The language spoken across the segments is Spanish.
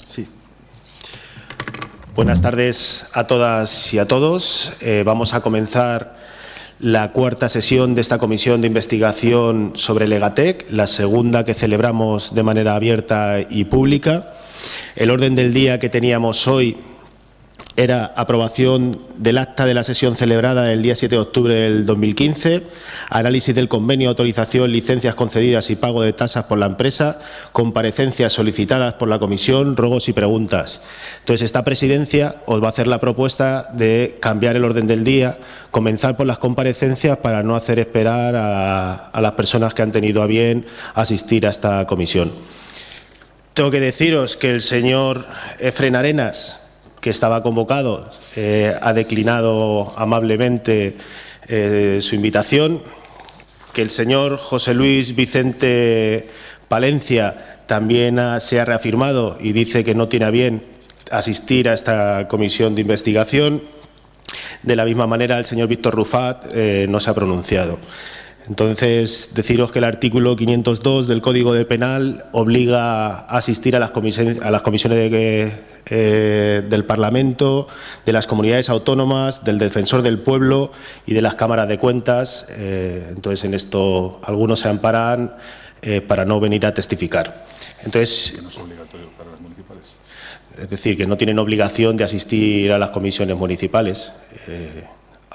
Sí. Buenas tardes a todas y a todos. Vamos a comenzar la cuarta sesión de esta comisión de investigación sobre Legatec, la segunda que celebramos de manera abierta y pública. El orden del día que teníamos hoy era aprobación del acta de la sesión celebrada el día 7 de octubre del 2015, análisis del convenio, autorización, licencias concedidas y pago de tasas por la empresa, comparecencias solicitadas por la comisión, ruegos y preguntas. Entonces, esta presidencia os va a hacer la propuesta de cambiar el orden del día, comenzar por las comparecencias para no hacer esperar a las personas que han tenido a bien asistir a esta comisión. Tengo que deciros que el señor Efrén Arenas, que estaba convocado, ha declinado amablemente su invitación, que el señor José Luis Vicente Palencia también se ha reafirmado y dice que no tiene a bien asistir a esta comisión de investigación. De la misma manera, el señor Víctor Rufat no se ha pronunciado. Entonces, deciros que el artículo 502 del Código de Penal obliga a asistir a las comisiones del Parlamento, de las comunidades autónomas, del Defensor del Pueblo y de las cámaras de cuentas. Entonces, en esto algunos se amparan para no venir a testificar. Entonces, que no es obligatorio para las municipales. Es decir, que no tienen obligación de asistir a las comisiones municipales.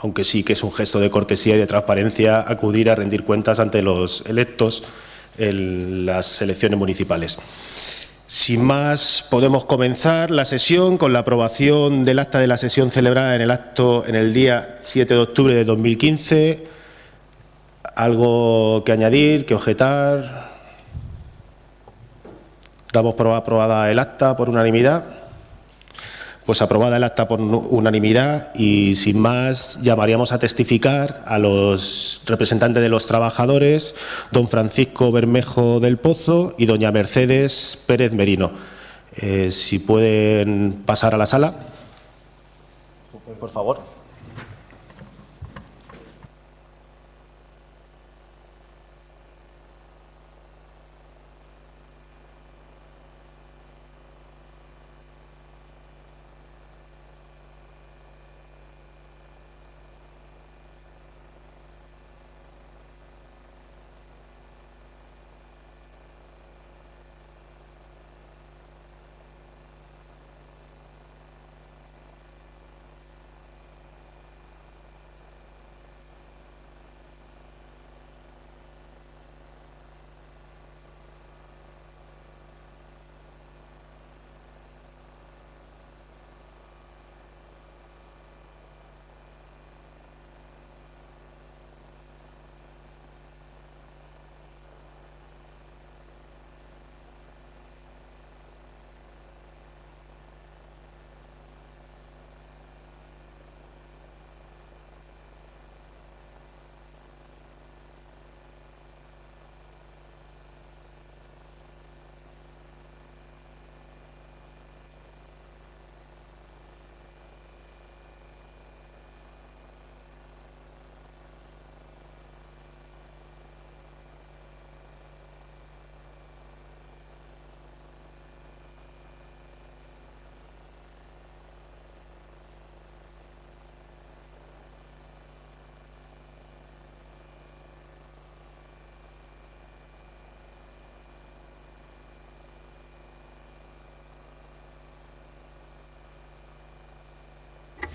Aunque sí que es un gesto de cortesía y de transparencia acudir a rendir cuentas ante los electos en las elecciones municipales. Sin más, podemos comenzar la sesión con la aprobación del acta de la sesión celebrada en el día 7 de octubre de 2015. ¿Algo que añadir, que objetar? Damos por aprobada el acta por unanimidad. Pues aprobada el acta por unanimidad y, sin más, llamaríamos a testificar a los representantes de los trabajadores, don Francisco Bermejo del Pozo y doña Mercedes Pérez Merino. Si pueden pasar a la sala, por favor.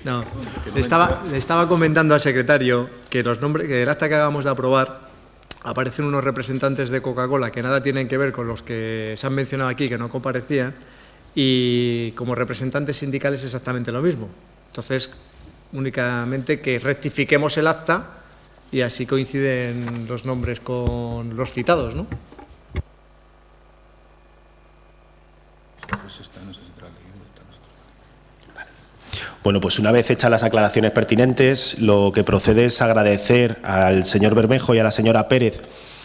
No, le estaba comentando al secretario que que el acta que acabamos de aprobar aparecen unos representantes de Coca-Cola que nada tienen que ver con los que se han mencionado aquí, que no comparecían, y como representantes sindicales exactamente lo mismo. Entonces, únicamente que rectifiquemos el acta y así coinciden los nombres con los citados, ¿no? Bueno, pues una vez hechas las aclaraciones pertinentes, lo que procede es agradecer al señor Bermejo y a la señora Pérez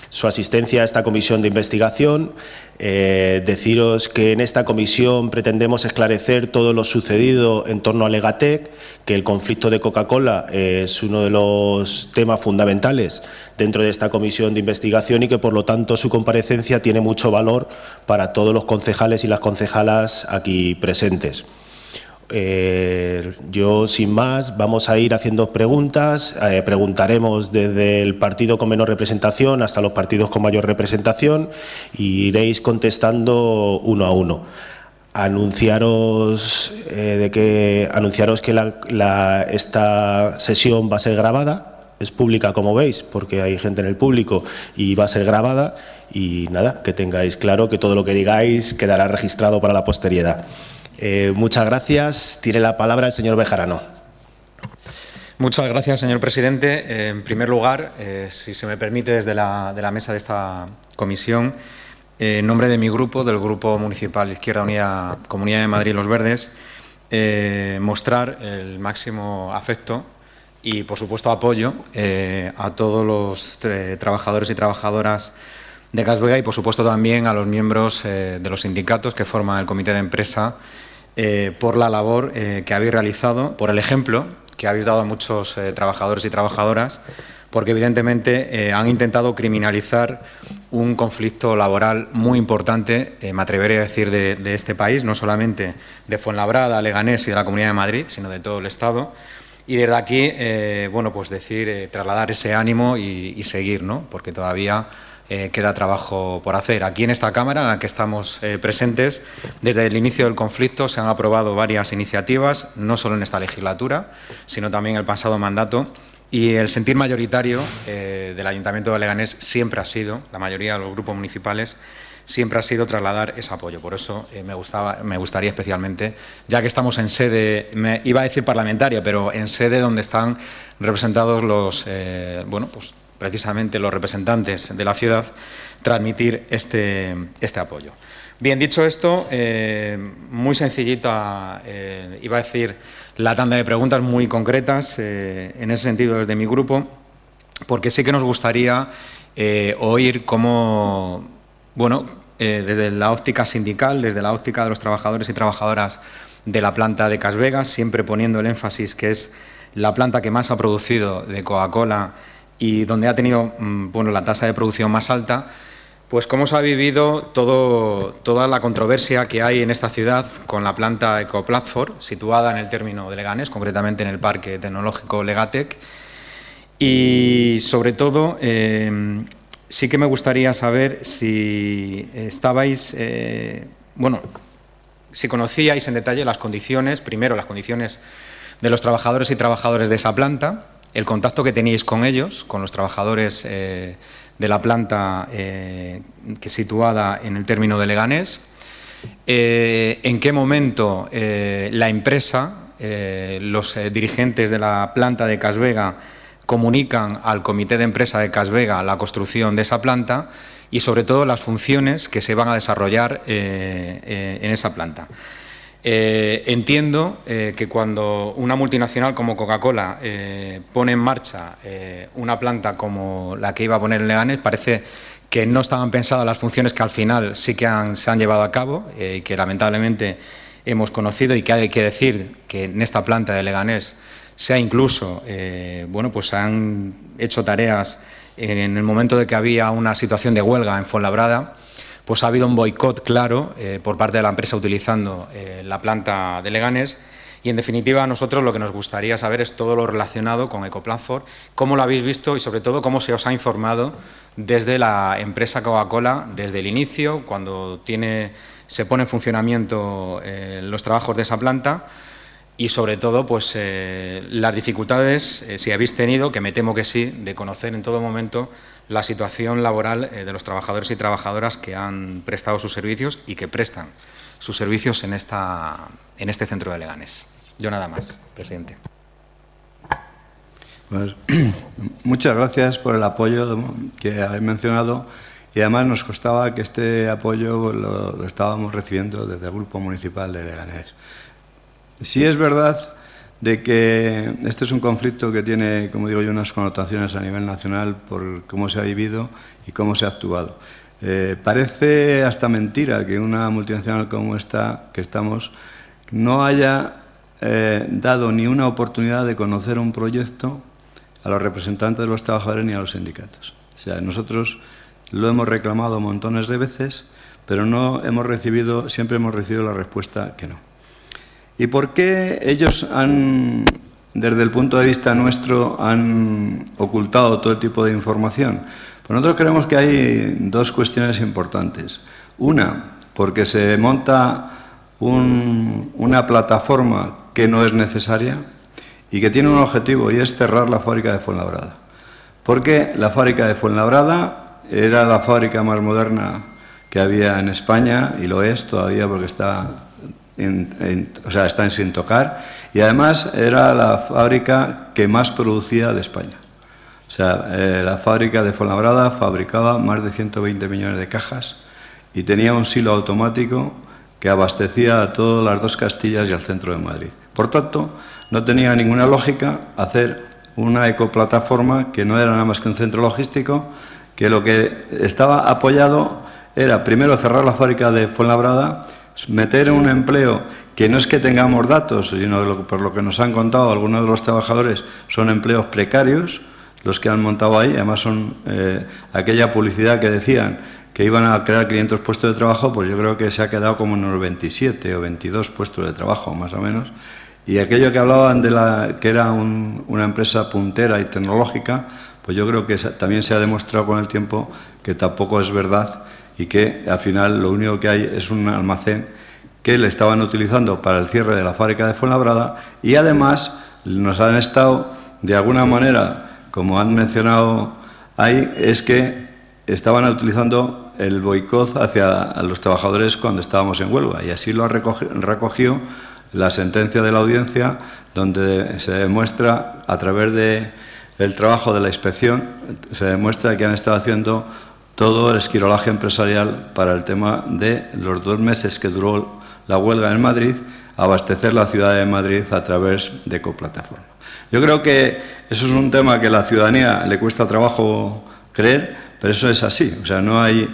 su asistencia a esta comisión de investigación. Deciros que en esta comisión pretendemos esclarecer todo lo sucedido en torno a Legatec, que el conflicto de Coca-Cola es uno de los temas fundamentales dentro de esta comisión de investigación y que, por lo tanto, su comparecencia tiene mucho valor para todos los concejales y las concejalas aquí presentes. Yo, sin más, vamos a ir haciendo preguntas. Preguntaremos desde el partido con menor representación hasta los partidos con mayor representación y iréis contestando uno a uno. Anunciaros que esta sesión va a ser grabada. Es pública, como veis, porque hay gente en el público y va a ser grabada. Y nada, que tengáis claro que todo lo que digáis quedará registrado para la posteridad. Muchas gracias. Tiene la palabra el señor Bejarano. Muchas gracias, señor presidente. En primer lugar, si se me permite, desde la mesa de esta comisión, en nombre de mi grupo, del Grupo Municipal Izquierda Unida Comunidad de Madrid Los Verdes, mostrar el máximo afecto y, por supuesto, apoyo a todos los trabajadores y trabajadoras de Cas Vega y, por supuesto, también a los miembros de los sindicatos que forman el comité de empresa por la labor que habéis realizado, por el ejemplo que habéis dado a muchos trabajadores y trabajadoras, porque evidentemente han intentado criminalizar un conflicto laboral muy importante, me atrevería a decir, de este país, no solamente de Fuenlabrada, Leganés y de la Comunidad de Madrid, sino de todo el Estado. Y desde aquí, bueno, pues trasladar ese ánimo y seguir, ¿no? Porque todavía queda trabajo por hacer. Aquí en esta Cámara, en la que estamos presentes, desde el inicio del conflicto se han aprobado varias iniciativas, no solo en esta legislatura, sino también en el pasado mandato, y el sentir mayoritario del Ayuntamiento de Leganés siempre ha sido, la mayoría de los grupos municipales, siempre ha sido trasladar ese apoyo. Por eso me gustaría especialmente, ya que estamos en sede, iba a decir parlamentaria, pero en sede donde están representados los, bueno, pues precisamente los representantes de la ciudad, transmitir este apoyo. Bien, dicho esto, muy sencillita, iba a decir, la tanda de preguntas muy concretas, en ese sentido desde mi grupo, porque sí que nos gustaría oír cómo, bueno, desde la óptica sindical, desde la óptica de los trabajadores y trabajadoras de la planta de Cas Vega, siempre poniendo el énfasis que es la planta que más ha producido de Coca-Cola y donde ha tenido, bueno, la tasa de producción más alta, pues cómo se ha vivido toda la controversia que hay en esta ciudad con la planta Ecoplatform, situada en el término de Leganés, concretamente en el Parque Tecnológico Legatec. Y, sobre todo, sí que me gustaría saber si estabais, bueno, si conocíais en detalle las condiciones, primero las condiciones de los trabajadores y trabajadoras de esa planta, el contacto que teníais con ellos, con los trabajadores de la planta que es situada en el término de Leganés, en qué momento la empresa, los dirigentes de la planta de Cas Vega comunican al comité de empresa de Cas Vega la construcción de esa planta y, sobre todo, las funciones que se van a desarrollar en esa planta. Entiendo que cuando una multinacional como Coca-Cola pone en marcha una planta como la que iba a poner en Leganés, parece que no estaban pensadas las funciones que al final sí que se han llevado a cabo y que lamentablemente hemos conocido, y que hay que decir que en esta planta de Leganés se ha incluso, bueno, pues se han hecho tareas en el momento de que había una situación de huelga en Fuenlabrada. Pues ha habido un boicot claro por parte de la empresa utilizando la planta de Leganés y, en definitiva, a nosotros lo que nos gustaría saber es todo lo relacionado con Ecoplatform, cómo lo habéis visto y, sobre todo, cómo se os ha informado desde la empresa Coca-Cola, desde el inicio, cuando se pone en funcionamiento los trabajos de esa planta y, sobre todo, pues las dificultades, si habéis tenido, que me temo que sí, de conocer en todo momento la situación laboral de los trabajadores y trabajadoras que han prestado sus servicios y que prestan sus servicios en este centro de Leganés. Yo nada más, presidente. Pues, muchas gracias por el apoyo que habéis mencionado, y además nos constaba que este apoyo lo estábamos recibiendo desde el Grupo Municipal de Leganés. Sí es verdad de que este es un conflicto que tiene, como digo yo, unas connotaciones a nivel nacional por cómo se ha vivido y cómo se ha actuado. Parece hasta mentira que una multinacional como esta que estamos no haya dado ni una oportunidad de conocer un proyecto a los representantes de los trabajadores ni a los sindicatos. O sea, nosotros lo hemos reclamado montones de veces, pero siempre hemos recibido la respuesta que no. ¿Y por qué ellos desde el punto de vista nuestro, han ocultado todo tipo de información? Pues nosotros creemos que hay dos cuestiones importantes. Una, porque se monta una plataforma que no es necesaria y que tiene un objetivo, y es cerrar la fábrica de Fuenlabrada. Porque la fábrica de Fuenlabrada era la fábrica más moderna que había en España, y lo es todavía porque está sin tocar, y además era la fábrica que más producía de España. O sea, la fábrica de Fuenlabrada fabricaba más de 120 millones de cajas y tenía un silo automático que abastecía a todas las dos Castillas y al centro de Madrid. Por tanto, no tenía ninguna lógica hacer una ecoplataforma que no era nada más que un centro logístico, que lo que estaba apoyado era primero cerrar la fábrica de Fuenlabrada, meter un empleo que no es que tengamos datos, sino por lo que nos han contado algunos de los trabajadores, son empleos precarios los que han montado ahí. Además son aquella publicidad que decían que iban a crear 500 puestos de trabajo, pues yo creo que se ha quedado como en unos 27 o 22 puestos de trabajo, más o menos. Y aquello que hablaban que era una empresa puntera y tecnológica, pues yo creo que también se ha demostrado con el tiempo que tampoco es verdad, y que al final lo único que hay es un almacén que le estaban utilizando para el cierre de la fábrica de Fuenlabrada, y además nos han estado, de alguna manera, como han mencionado ahí, es que estaban utilizando el boicot hacia los trabajadores cuando estábamos en huelga, y así lo recogió la sentencia de la audiencia, donde se demuestra, a través del trabajo de la inspección, se demuestra que han estado haciendo todo el esquirolaje empresarial para el tema de los 2 meses que duró la huelga en Madrid, abastecer la ciudad de Madrid a través de ecoplataforma. Yo creo que eso es un tema que a la ciudadanía le cuesta trabajo creer, pero eso es así. O sea, no hay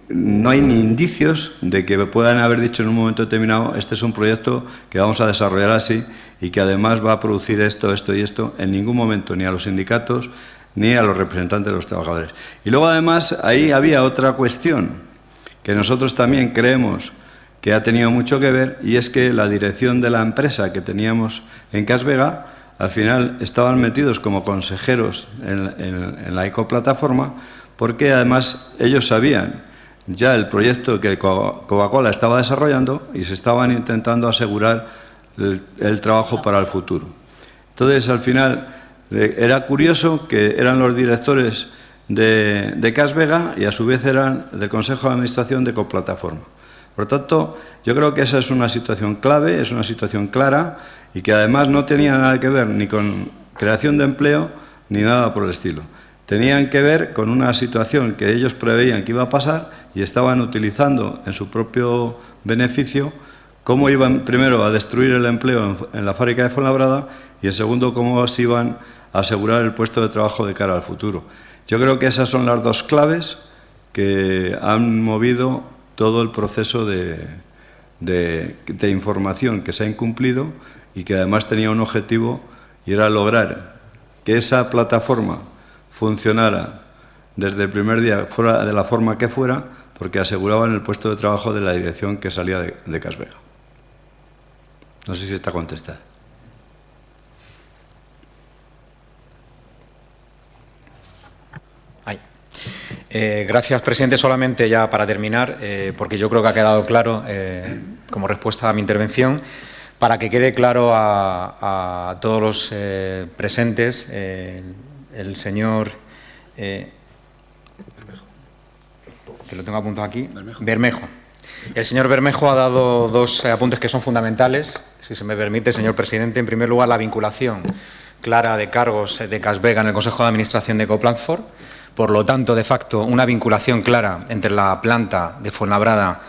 ni indicios de que puedan haber dicho en un momento determinado: este es un proyecto que vamos a desarrollar así y que además va a producir esto, esto y esto. En ningún momento, ni a los sindicatos ni a los representantes de los trabajadores. Y luego, además, ahí había otra cuestión que nosotros también creemos que ha tenido mucho que ver, y es que la dirección de la empresa que teníamos en Cas Vega, al final estaban metidos como consejeros en la ecoplataforma, porque además ellos sabían ya el proyecto que Coca-Cola estaba desarrollando y se estaban intentando asegurar el trabajo para el futuro. Entonces, al final, era curioso que eran los directores de Cas Vega y a su vez eran del Consejo de Administración de Ecoplataforma. Por tanto, yo creo que esa es una situación clave, es una situación clara, y que además no tenía nada que ver ni con creación de empleo ni nada por el estilo. Tenían que ver con una situación que ellos preveían que iba a pasar y estaban utilizando en su propio beneficio cómo iban primero a destruir el empleo en la fábrica de Fuenlabrada, y en segundo cómo se iban a asegurar el puesto de trabajo de cara al futuro. Yo creo que esas son las dos claves que han movido todo el proceso de información que se ha incumplido, y que además tenía un objetivo, y era lograr que esa plataforma funcionara desde el primer día, fuera de la forma que fuera, porque aseguraban el puesto de trabajo de la dirección que salía de Cas Vega. No sé si está contestada. Gracias, presidente. Solamente ya para terminar, porque yo creo que ha quedado claro como respuesta a mi intervención, para que quede claro a todos los presentes, el señor, que lo tengo apuntado aquí, Bermejo. El señor Bermejo ha dado 2 apuntes que son fundamentales, si se me permite, señor presidente. En primer lugar, la vinculación clara de cargos de Cas Vega en el Consejo de Administración de Ecoplatform. Por lo tanto, de facto, una vinculación clara entre la planta de Fuenlabrada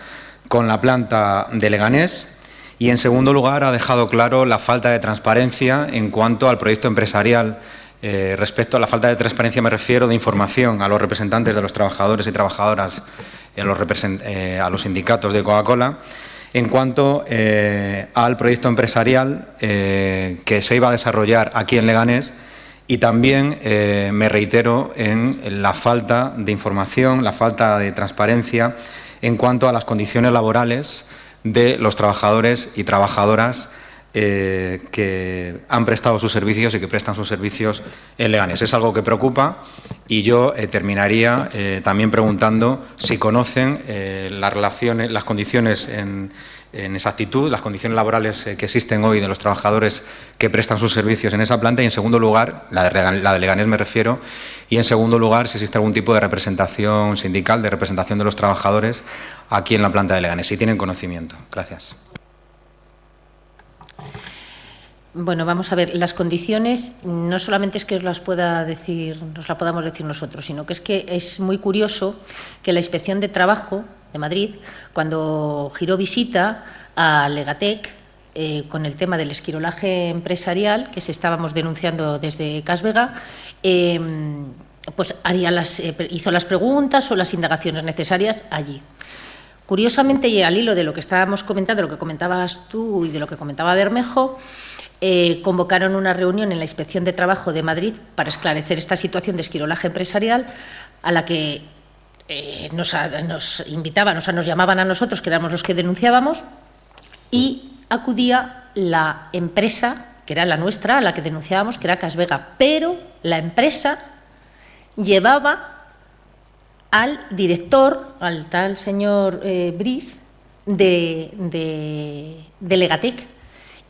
con la planta de Leganés. Y, en segundo lugar, ha dejado claro la falta de transparencia en cuanto al proyecto empresarial. Respecto a la falta de transparencia me refiero de información a los representantes de los trabajadores y trabajadoras, a los sindicatos de Coca-Cola, en cuanto al proyecto empresarial que se iba a desarrollar aquí en Leganés. Y también me reitero en la falta de información, la falta de transparencia en cuanto a las condiciones laborales de los trabajadores y trabajadoras que han prestado sus servicios y que prestan sus servicios en Leganés. Es algo que preocupa y yo terminaría también preguntando si conocen las relaciones, las condiciones en exactitud, las condiciones laborales que existen hoy de los trabajadores que prestan sus servicios en esa planta y, en segundo lugar, la de Leganés me refiero, y en segundo lugar, si existe algún tipo de representación sindical, de representación de los trabajadores aquí en la planta de Leganés, si tienen conocimiento. Gracias. Bueno, vamos a ver, las condiciones no solamente es que os las pueda decir, nos las podamos decir nosotros, sino que es muy curioso que la Inspección de Trabajo de Madrid, cuando giró visita a Legatec con el tema del esquirolaje empresarial que se estábamos denunciando desde Cas Vega, pues hizo las preguntas o las indagaciones necesarias allí. Curiosamente, y al hilo de lo que estábamos comentando, de lo que comentabas tú y de lo que comentaba Bermejo, convocaron una reunión en la Inspección de Trabajo de Madrid para esclarecer esta situación de esquirolaje empresarial, a la que nos invitaban, o sea, nos llamaban a nosotros, que éramos los que denunciábamos, y acudía la empresa, que era la nuestra, a la que denunciábamos, que era Cas Vega, pero la empresa llevaba al director, al tal señor Briz, de Legatec.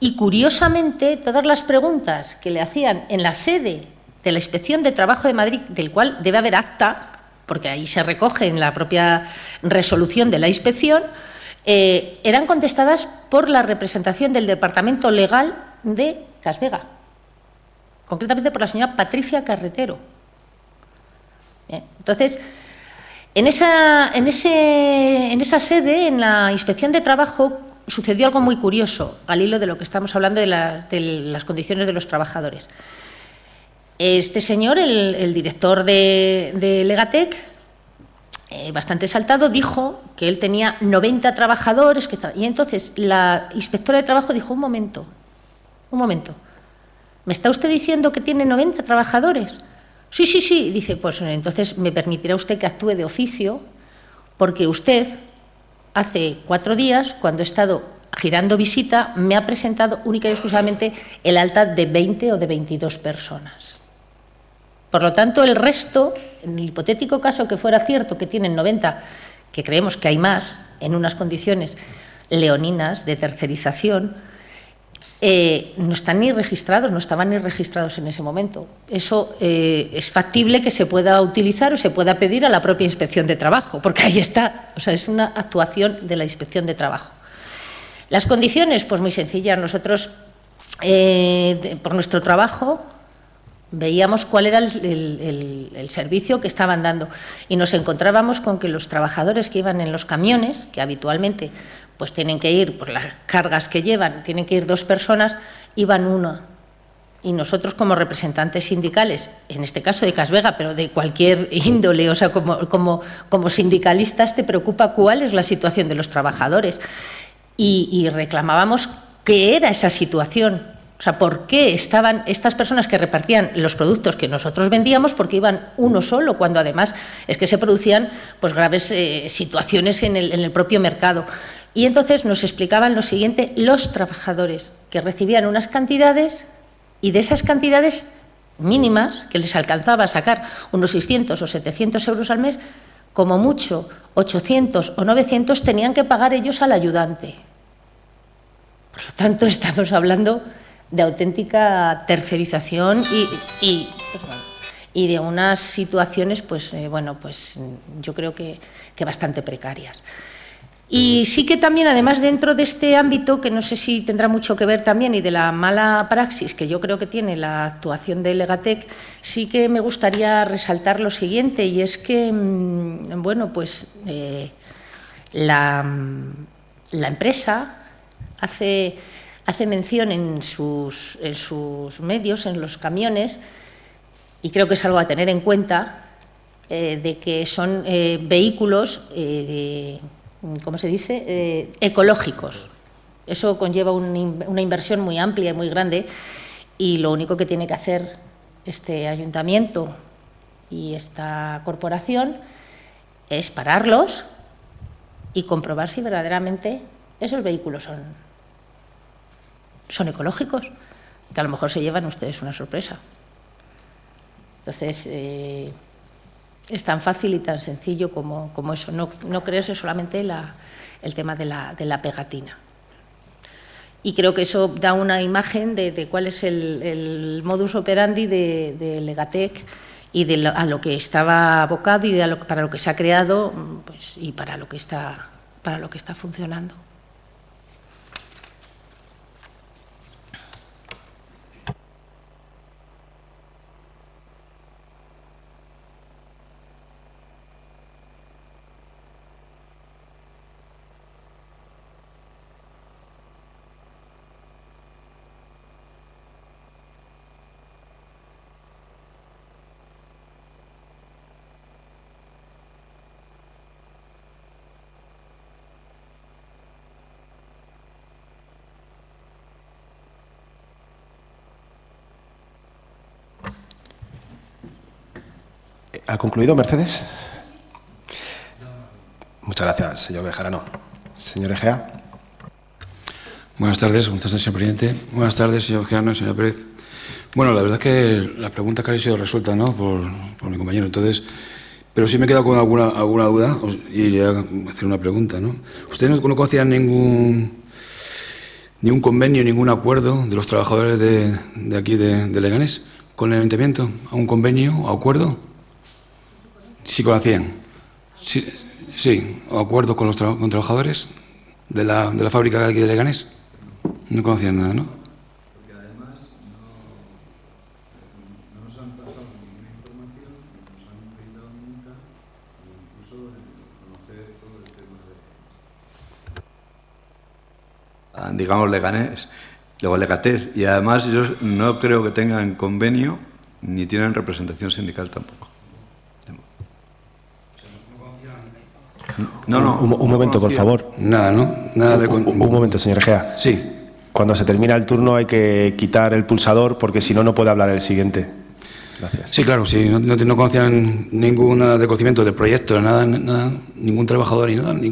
Y, curiosamente, todas las preguntas que le hacían en la sede de la Inspección de Trabajo de Madrid, del cual debe haber acta, porque ahí se recoge en la propia resolución de la inspección, eran contestadas por la representación del Departamento Legal de Cas Vega, concretamente por la señora Patricia Carretero. Entonces, en esa sede, en la Inspección de Trabajo, sucedió algo muy curioso, al hilo de lo que estamos hablando de las condiciones de los trabajadores. Este señor, el director de Legatec, bastante exaltado, dijo que él tenía 90 trabajadores. Y entonces la inspectora de trabajo dijo, un momento, ¿me está usted diciendo que tiene 90 trabajadores? Sí, sí, sí. Dice, pues entonces me permitirá usted que actúe de oficio, porque usted hace 4 días, cuando he estado girando visita, me ha presentado única y exclusivamente el alta de 20 o de 22 personas. Por lo tanto, el resto, en el hipotético caso que fuera cierto que tienen 90, que creemos que hay más, en unas condiciones leoninas de tercerización, no están ni registrados, no estaban ni registrados en ese momento. Eso es factible que se pueda utilizar o se pueda pedir a la propia Inspección de Trabajo, porque ahí está, o sea, es una actuación de la Inspección de Trabajo. Las condiciones, pues muy sencillas. Nosotros, por nuestro trabajo, veíamos cuál era el servicio que estaban dando y nos encontrábamos con que los trabajadores que iban en los camiones, que habitualmente pues tienen que ir, por las cargas que llevan, tienen que ir 2 personas, iban 1. Y nosotros, como representantes sindicales, en este caso de Cas Vega, pero de cualquier índole, o sea, como sindicalistas, te preocupa cuál es la situación de los trabajadores. Y reclamábamos qué era esa situación. O sea, ¿por qué estaban estas personas que repartían los productos que nosotros vendíamos, porque iban uno solo, cuando además es que se producían pues graves situaciones en el propio mercado? Y entonces nos explicaban lo siguiente: los trabajadores que recibían unas cantidades, y de esas cantidades mínimas, que les alcanzaba a sacar unos 600 o 700 euros al mes, como mucho 800 o 900 tenían que pagar ellos al ayudante. Por lo tanto, estamos hablando de auténtica tercerización y de unas situaciones, pues bueno, pues yo creo que bastante precarias. Y sí que también, además, dentro de este ámbito, que no sé si tendrá mucho que ver también, y de la mala praxis que yo creo que tiene la actuación de Legatec, sí que me gustaría resaltar lo siguiente, y es que, bueno, pues la empresa hace mención en sus medios, en los camiones, y creo que es algo a tener en cuenta, de que son vehículos, ¿cómo se dice?, ecológicos. Eso conlleva una inversión muy amplia y muy grande, y lo único que tiene que hacer este ayuntamiento y esta corporación es pararlos y comprobar si verdaderamente esos vehículos son ecológicos, que a lo mejor se llevan ustedes una sorpresa. Entonces, es tan fácil y tan sencillo como eso, no creerse solamente el tema de la pegatina. Y creo que eso da una imagen de cuál es el modus operandi de Legatec y a lo que estaba abocado y para lo que se ha creado, pues, y para lo que está funcionando. ¿Ha concluido, Mercedes? Muchas gracias, señor Bejarano. Señor Egea. Buenas tardes, señor presidente. Buenas tardes, señor Bejarano, señor Pérez. Bueno, la verdad es que las preguntas casi han sido resueltas, ¿no?, por mi compañero. Entonces, pero sí me he quedado con alguna duda y iría a hacer una pregunta, ¿no? ¿Ustedes no conocían ningún convenio, ningún acuerdo de los trabajadores de aquí de Leganés con el ayuntamiento? ¿A un convenio o acuerdo? Sí conocían. Sí, o acuerdo con los trabajadores de la fábrica de aquí de Leganés. No conocían nada, ¿no? Porque además no nos han pasado ninguna información, ni nos han brindado nunca, incluso conocer todo el tema de, digamos, Leganés, luego Legatec. Y además ellos no creo que tengan convenio ni tienen representación sindical tampoco. No. Un momento, por favor. Nada, ¿no? Nada de... Un momento, señor Egea. Sí. Cuando se termina el turno hay que quitar el pulsador porque si no, no puede hablar el siguiente. Gracias. Sí, claro, sí. No conocían ningún conocimiento del proyecto, nada, ningún trabajador ni nada, ni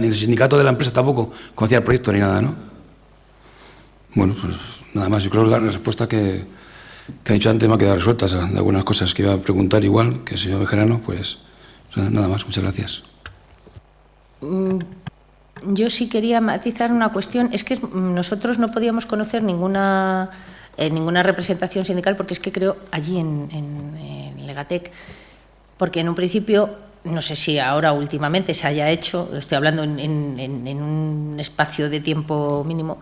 el sindicato de la empresa tampoco conocía el proyecto ni nada, ¿no? Bueno, pues nada más. Yo creo que la respuesta que ha dicho antes me ha quedado resuelta. O sea, de algunas cosas que iba a preguntar igual que el señor Bejarano, pues o sea, nada más. Muchas gracias. Yo sí quería matizar una cuestión. Es que nosotros no podíamos conocer ninguna representación sindical, porque es que creo allí en Legatec, porque en un principio, no sé si ahora últimamente se haya hecho, estoy hablando en un espacio de tiempo mínimo,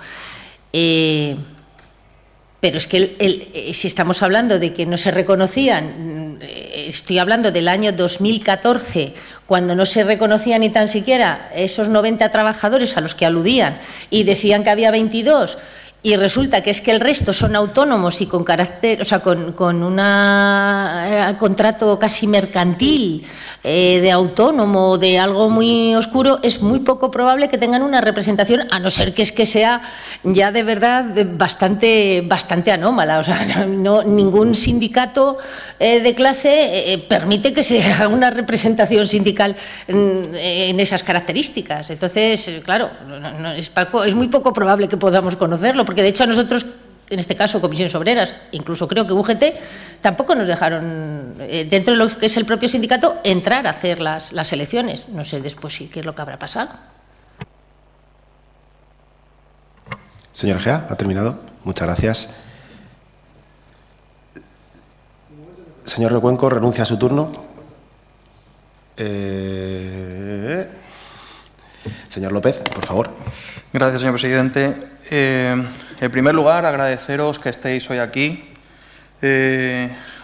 pero es que si estamos hablando de que no se reconocían, estoy hablando del año 2014, cuando no se reconocían ni tan siquiera esos 90 trabajadores a los que aludían y decían que había 22, y resulta que es que el resto son autónomos y con carácter, o sea, con un contrato casi mercantil, de autónomo, de algo muy oscuro, es muy poco probable que tengan una representación, a no ser que sea ya de verdad bastante anómala. O sea, ningún sindicato de clase permite que se haga una representación sindical en esas características. Entonces, claro, es muy poco probable que podamos conocerlo, porque de hecho a nosotros, en este caso Comisiones Obreras, incluso creo que UGT, tampoco nos dejaron, dentro de lo que es el propio sindicato, entrar a hacer las elecciones. No sé después qué es lo que habrá pasado. Señor Egea, ¿ha terminado? Muchas gracias. Señor Recuenco, ¿renuncia a su turno? Señor López, por favor. Gracias, señor presidente. En primer lugar, agradeceros que estéis hoy aquí.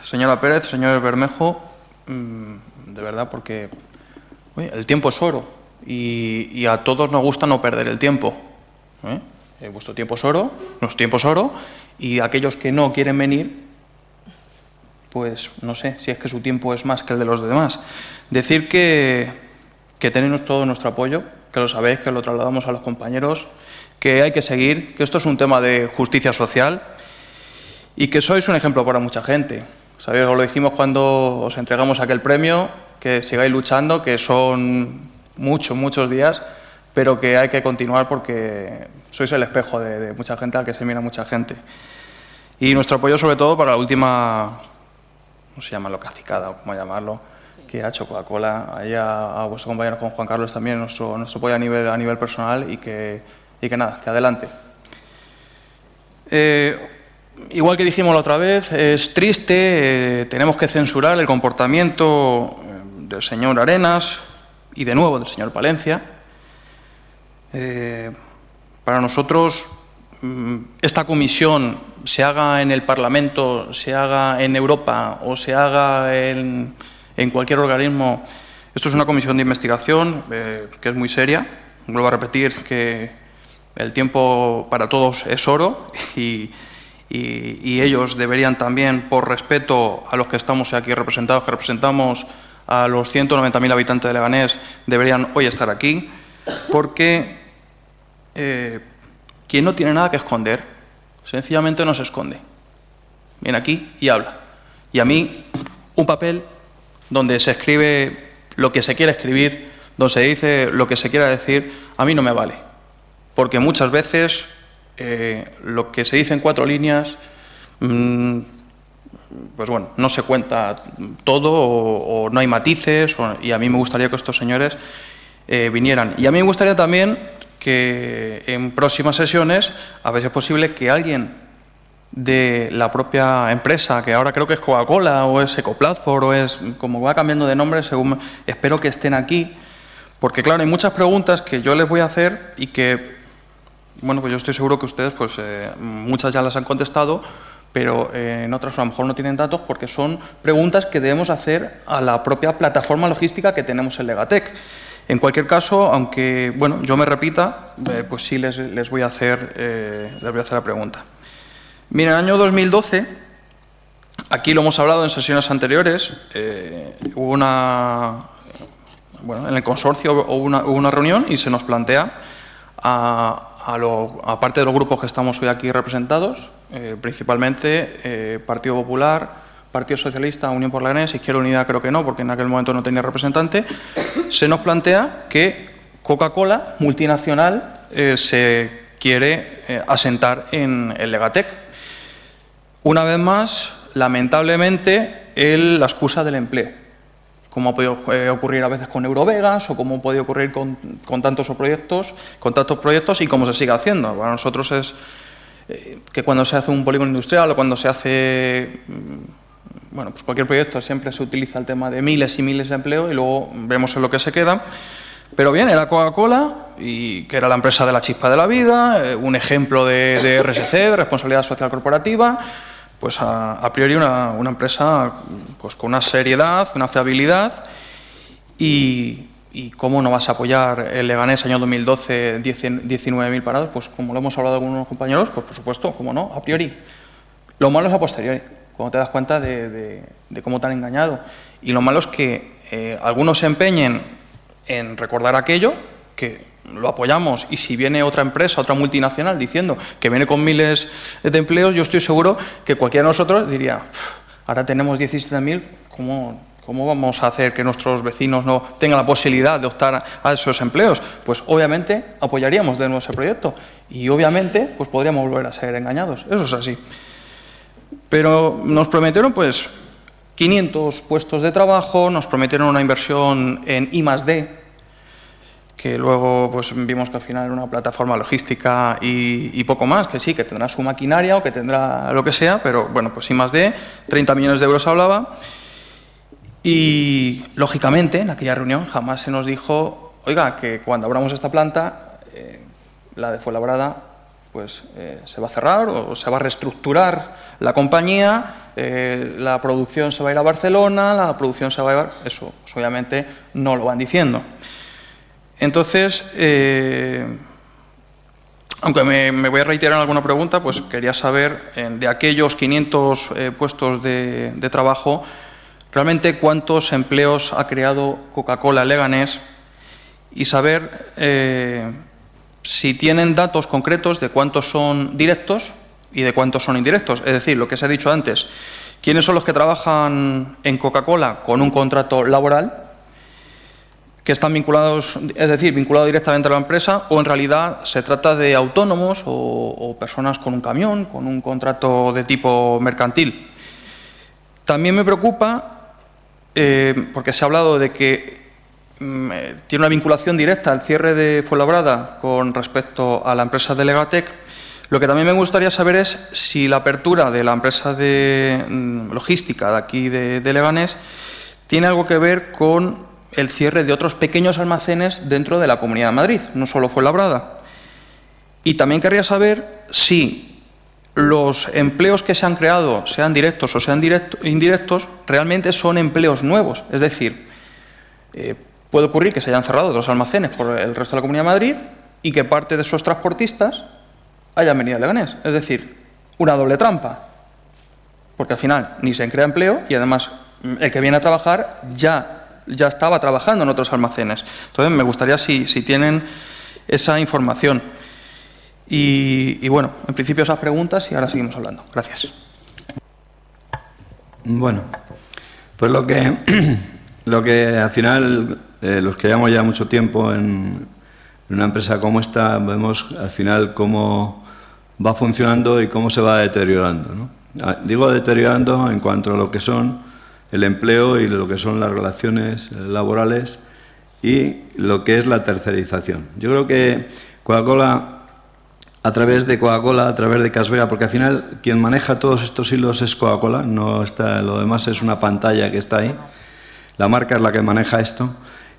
Señora Pérez, señor Bermejo, de verdad, porque el tiempo es oro y a todos nos gusta no perder el tiempo. Vuestro tiempo es oro, nuestro tiempo es oro, y aquellos que no quieren venir, pues no sé si es que su tiempo es más que el de los demás. Decir que tenéis todo nuestro apoyo, que lo sabéis, que lo trasladamos a los compañeros, que hay que seguir, que esto es un tema de justicia social y que sois un ejemplo para mucha gente. ¿Sabéis? Os lo dijimos cuando os entregamos aquel premio, que sigáis luchando, que son muchos días, pero que hay que continuar porque sois el espejo de mucha gente, al que se mira mucha gente. Y nuestro apoyo sobre todo para la última, ¿cómo se llama? Cacicada, o cómo llamarlo, que ha hecho Coca-Cola. Ahí a vuestros compañeros, con Juan Carlos también, nuestro apoyo a nivel personal y que nada, que adelante. Igual que dijimos la otra vez, es triste, tenemos que censurar el comportamiento del señor Arenas y de nuevo del señor Palencia. Para nosotros, esta comisión, se haga en el Parlamento, se haga en Europa o se haga en cualquier organismo, esto es una comisión de investigación que es muy seria. Vuelvo a repetir que el tiempo para todos es oro y ellos deberían también, por respeto a los que estamos aquí representados, que representamos a los 190.000 habitantes de Leganés, deberían hoy estar aquí, porque quien no tiene nada que esconder, sencillamente no se esconde. Viene aquí y habla. Y a mí, un papel donde se escribe lo que se quiere escribir, donde se dice lo que se quiera decir, a mí no me vale. Porque muchas veces lo que se dice en 4 líneas, pues bueno, no se cuenta todo o no hay matices, y a mí me gustaría que estos señores vinieran. Y a mí me gustaría también que en próximas sesiones, a ver si es posible que alguien de la propia empresa, que ahora creo que es Coca-Cola o es Ecoplatform o es, como va cambiando de nombre, según espero que estén aquí, porque claro, hay muchas preguntas que yo les voy a hacer y que, bueno, pues yo estoy seguro que ustedes, pues muchas ya las han contestado, pero en otras a lo mejor no tienen datos porque son preguntas que debemos hacer a la propia plataforma logística que tenemos en Legatec. En cualquier caso, aunque bueno, yo me repita, pues sí les voy a hacer la pregunta. Mira, en el año 2012, aquí lo hemos hablado en sesiones anteriores, hubo en el consorcio hubo una reunión y se nos plantea aparte de los grupos que estamos hoy aquí representados, principalmente Partido Popular, Partido Socialista, Unión por Leganés, Izquierda Unida creo que no, porque en aquel momento no tenía representante, se nos plantea que Coca-Cola, multinacional, se quiere asentar en el Legatec. Una vez más, lamentablemente, la excusa del empleo, como ha podido ocurrir a veces con Eurovegas o como ha podido ocurrir con tantos proyectos y como se sigue haciendo. Para nosotros es que cuando se hace un polígono industrial o cuando se hace bueno, pues cualquier proyecto, siempre se utiliza el tema de miles y miles de empleo y luego vemos en lo que se queda. Pero bien, era Coca-Cola, y que era la empresa de la chispa de la vida, un ejemplo de RSC, de responsabilidad social corporativa, pues a priori una empresa pues con una seriedad, una fiabilidad, y cómo no vas a apoyar el Leganés año 2012, 19.000 parados, pues como lo hemos hablado con unos compañeros, pues por supuesto, cómo no, a priori. Lo malo es a posteriori, cuando te das cuenta de cómo te han engañado. Y lo malo es que algunos se empeñen en recordar aquello, que lo apoyamos, y si viene otra empresa, otra multinacional, diciendo que viene con miles de empleos, yo estoy seguro que cualquiera de nosotros diría, ahora tenemos 17.000, ¿cómo vamos a hacer que nuestros vecinos no tengan la posibilidad de optar a esos empleos? Pues obviamente apoyaríamos de nuevo ese proyecto y obviamente pues podríamos volver a ser engañados, eso es así. Pero nos prometieron pues 500 puestos de trabajo, nos prometieron una inversión en I+D, que luego pues vimos que al final era una plataforma logística y poco más, que sí, que tendrá su maquinaria o que tendrá lo que sea, pero bueno, pues I+D, 30 millones de euros hablaba, y lógicamente en aquella reunión jamás se nos dijo, oiga, que cuando abramos esta planta, la de Fuenlabrada, pues se va a cerrar o se va a reestructurar la compañía, la producción se va a ir a Barcelona, la producción se va a ir... Eso pues, obviamente no lo van diciendo. Entonces, aunque me voy a reiterar en alguna pregunta, pues quería saber, de aquellos 500 puestos de trabajo, realmente cuántos empleos ha creado Coca-Cola Leganés y saber si tienen datos concretos de cuántos son directos y de cuántos son indirectos. Es decir, lo que se ha dicho antes, ¿quiénes son los que trabajan en Coca-Cola con un contrato laboral, que están vinculados, es decir, vinculados directamente a la empresa, o en realidad se trata de autónomos o personas con un camión, con un contrato de tipo mercantil? También me preocupa, porque se ha hablado de que tiene una vinculación directa al cierre de Fuenlabrada con respecto a la empresa de Legatec. Lo que también me gustaría saber es si la apertura de la empresa de logística de aquí de Leganés tiene algo que ver con el cierre de otros pequeños almacenes dentro de la Comunidad de Madrid, no solo Fuenlabrada. Y también querría saber si los empleos que se han creado, sean directos o sean indirectos, realmente son empleos nuevos. Es decir, puede ocurrir que se hayan cerrado otros almacenes por el resto de la Comunidad de Madrid y que parte de esos transportistas hayan venido a Leganés. Es decir, una doble trampa, porque al final ni se crea empleo y además el que viene a trabajar ya estaba trabajando en otros almacenes. Entonces, me gustaría si tienen esa información. Y bueno, en principio esas preguntas y ahora seguimos hablando. Gracias. Bueno, pues lo que al final, los que llevamos ya mucho tiempo en una empresa como esta, vemos al final cómo va funcionando y cómo se va deteriorando, ¿no? Digo deteriorando en cuanto a lo que son el empleo y lo que son las relaciones laborales y lo que es la tercerización. Yo creo que Coca-Cola, a través de Casvega, porque al final quien maneja todos estos hilos es Coca-Cola, no está, lo demás es una pantalla que está ahí, la marca es la que maneja esto,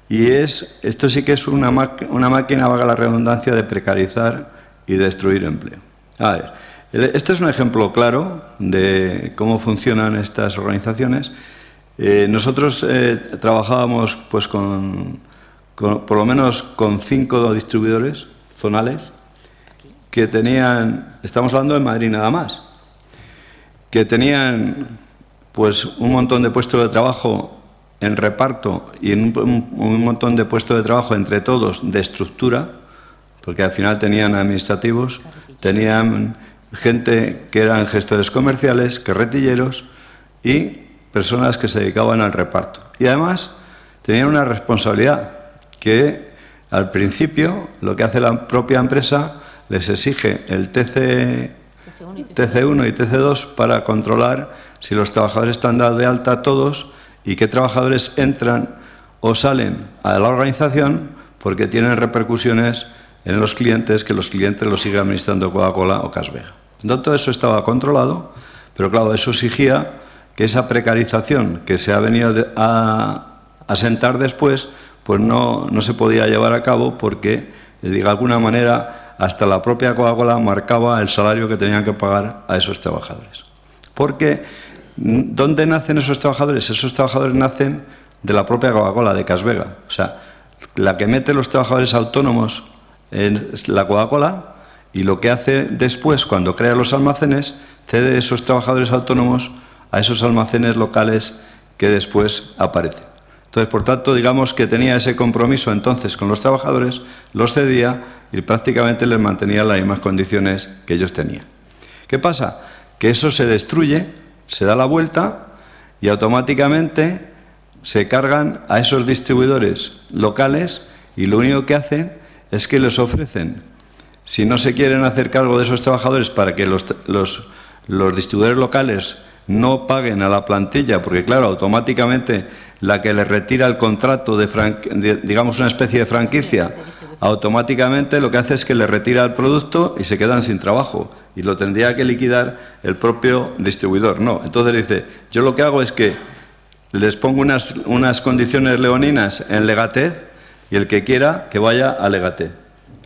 y esto sí que es una máquina, valga la redundancia, de precarizar y destruir empleo. A ver, este es un ejemplo claro de cómo funcionan estas organizaciones. Nosotros trabajábamos pues por lo menos con 5 distribuidores zonales que tenían, estamos hablando de Madrid nada más, que tenían pues un montón de puestos de trabajo en reparto y en un montón de puestos de trabajo entre todos de estructura, porque al final tenían administrativos, tenían gente que eran gestores comerciales, carretilleros y personas que se dedicaban al reparto. Y además tenían una responsabilidad que al principio lo que hace la propia empresa les exige el TC1 y TC2 para controlar si los trabajadores están dados de alta todos y qué trabajadores entran o salen a la organización porque tienen repercusiones en los clientes, que los clientes los sigue administrando Coca-Cola o Casvega. Entonces, todo eso estaba controlado, pero claro, eso exigía que esa precarización que se ha venido a sentar después, pues no se podía llevar a cabo porque, de alguna manera, hasta la propia Coca-Cola marcaba el salario que tenían que pagar a esos trabajadores. Porque, ¿dónde nacen esos trabajadores? Esos trabajadores nacen de la propia Coca-Cola, de Casvega. O sea, la que mete los trabajadores autónomos en la Coca-Cola y lo que hace después, cuando crea los almacenes, cede esos trabajadores autónomos a esos almacenes locales que después aparecen. Entonces, por tanto, digamos que tenía ese compromiso entonces con los trabajadores, los cedía y prácticamente les mantenía las mismas condiciones que ellos tenían. ¿Qué pasa? Que eso se destruye, se da la vuelta y automáticamente se cargan a esos distribuidores locales y lo único que hacen es que les ofrecen, si no se quieren hacer cargo de esos trabajadores para que los distribuidores locales no paguen a la plantilla, porque claro, automáticamente la que les retira el contrato digamos una especie de franquicia, automáticamente lo que hace es que les retira el producto y se quedan sin trabajo y lo tendría que liquidar el propio distribuidor. No, entonces dice, yo lo que hago es que les pongo unas condiciones leoninas en Legatec y el que quiera que vaya a Legatec.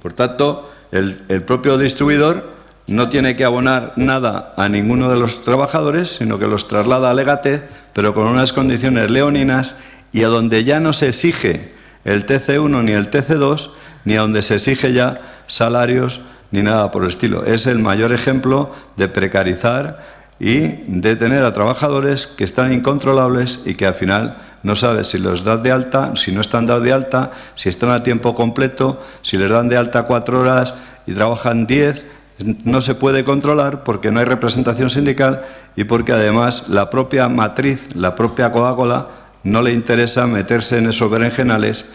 Por tanto, el propio distribuidor no tiene que abonar nada a ninguno de los trabajadores, sino que los traslada a Legatec, pero con unas condiciones leoninas y a donde ya no se exige el TC1 ni el TC2, ni a donde se exige ya salarios ni nada por el estilo. Es el mayor ejemplo de precarizar y de tener a trabajadores que están incontrolables y que al final no sabes si los das de alta, si no están dados de alta, si están a tiempo completo, si les dan de alta 4 horas y trabajan 10, no se puede controlar porque no hay representación sindical y porque además la propia matriz, la propia Coca-Cola, no le interesa meterse en esos berenjenales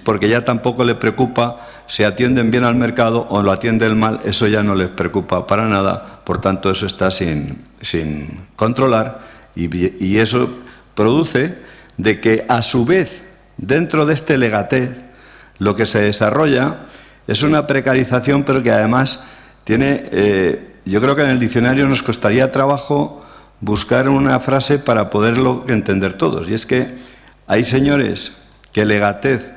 porque ya tampoco le preocupa si atienden bien al mercado o lo atienden mal, eso ya no les preocupa para nada, por tanto eso está sin controlar y eso produce de que a su vez dentro de este legatez lo que se desarrolla es una precarización pero que además tiene, yo creo que en el diccionario nos costaría trabajo buscar una frase para poderlo entender todos. Y es que hay señores que legatez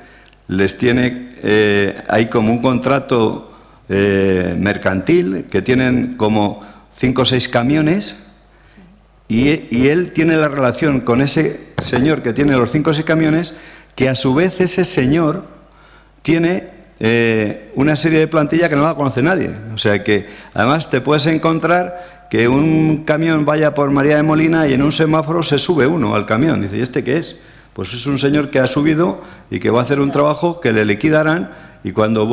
les tiene, hay como un contrato mercantil, que tienen como 5 o 6 camiones y él tiene la relación con ese señor que tiene los 5 o 6 camiones, que a su vez ese señor tiene una serie de plantilla que no la conoce nadie. O sea que además te puedes encontrar que un camión vaya por María de Molina y en un semáforo se sube uno al camión. Dice, ¿y este qué es? Pues es un señor que ha subido y que va a hacer un trabajo que le liquidarán y cuando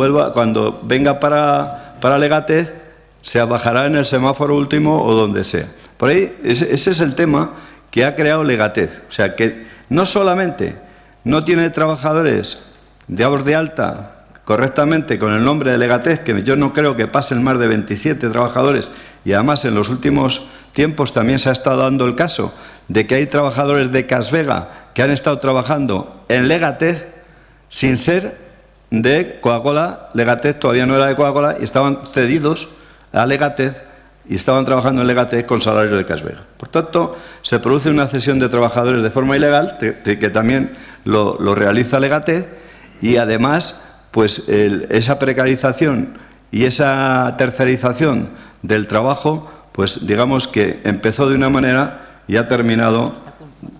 venga para Legatez se bajará en el semáforo último o donde sea. Por ahí ese es el tema que ha creado Legatez. O sea que no solamente no tiene trabajadores dados de alta correctamente con el nombre de Legatez, que yo no creo que pasen más de 27 trabajadores, y además en los últimos tiempos también se ha estado dando el caso de que hay trabajadores de Casvega que han estado trabajando en Legatez sin ser de Coca-Cola. Legatez todavía no era de Coca-Cola y estaban cedidos a Legatez y estaban trabajando en Legatez con salarios de Casvega. Por tanto, se produce una cesión de trabajadores de forma ilegal, que también lo realiza Legatez, y además pues esa precarización y esa tercerización del trabajo, pues digamos que empezó de una manera y ha terminado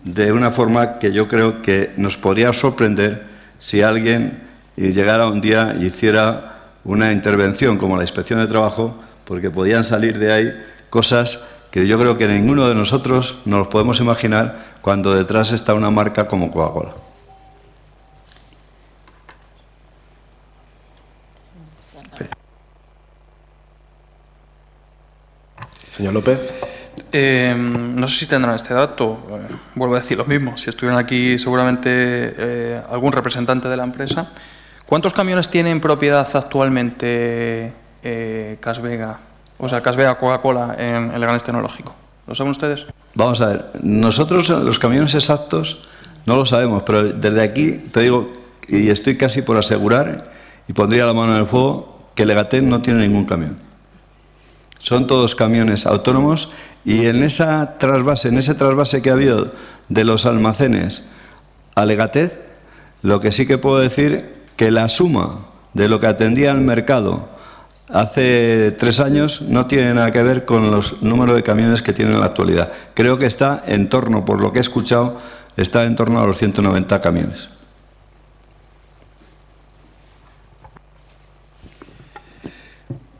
de una forma que yo creo que nos podría sorprender si alguien llegara un día y hiciera una intervención como la Inspección de Trabajo, porque podían salir de ahí cosas que yo creo que ninguno de nosotros nos los podemos imaginar cuando detrás está una marca como Coca-Cola. Señor López. No sé si tendrán este dato, vuelvo a decir lo mismo, si estuvieran aquí seguramente algún representante de la empresa. ¿Cuántos camiones tiene en propiedad actualmente Casvega, o sea, Casvega Coca-Cola en Leganés Tecnológico? ¿Lo saben ustedes? Vamos a ver, nosotros los camiones exactos no lo sabemos, pero desde aquí te digo, y estoy casi por asegurar, y pondría la mano en el fuego, que Legatez no tiene ningún camión. Son todos camiones autónomos y en ese trasvase que ha habido de los almacenes a Legatez, lo que sí que puedo decir que la suma de lo que atendía el mercado hace 3 años no tiene nada que ver con los números de camiones que tiene en la actualidad. Creo que está en torno, por lo que he escuchado, está en torno a los 190 camiones.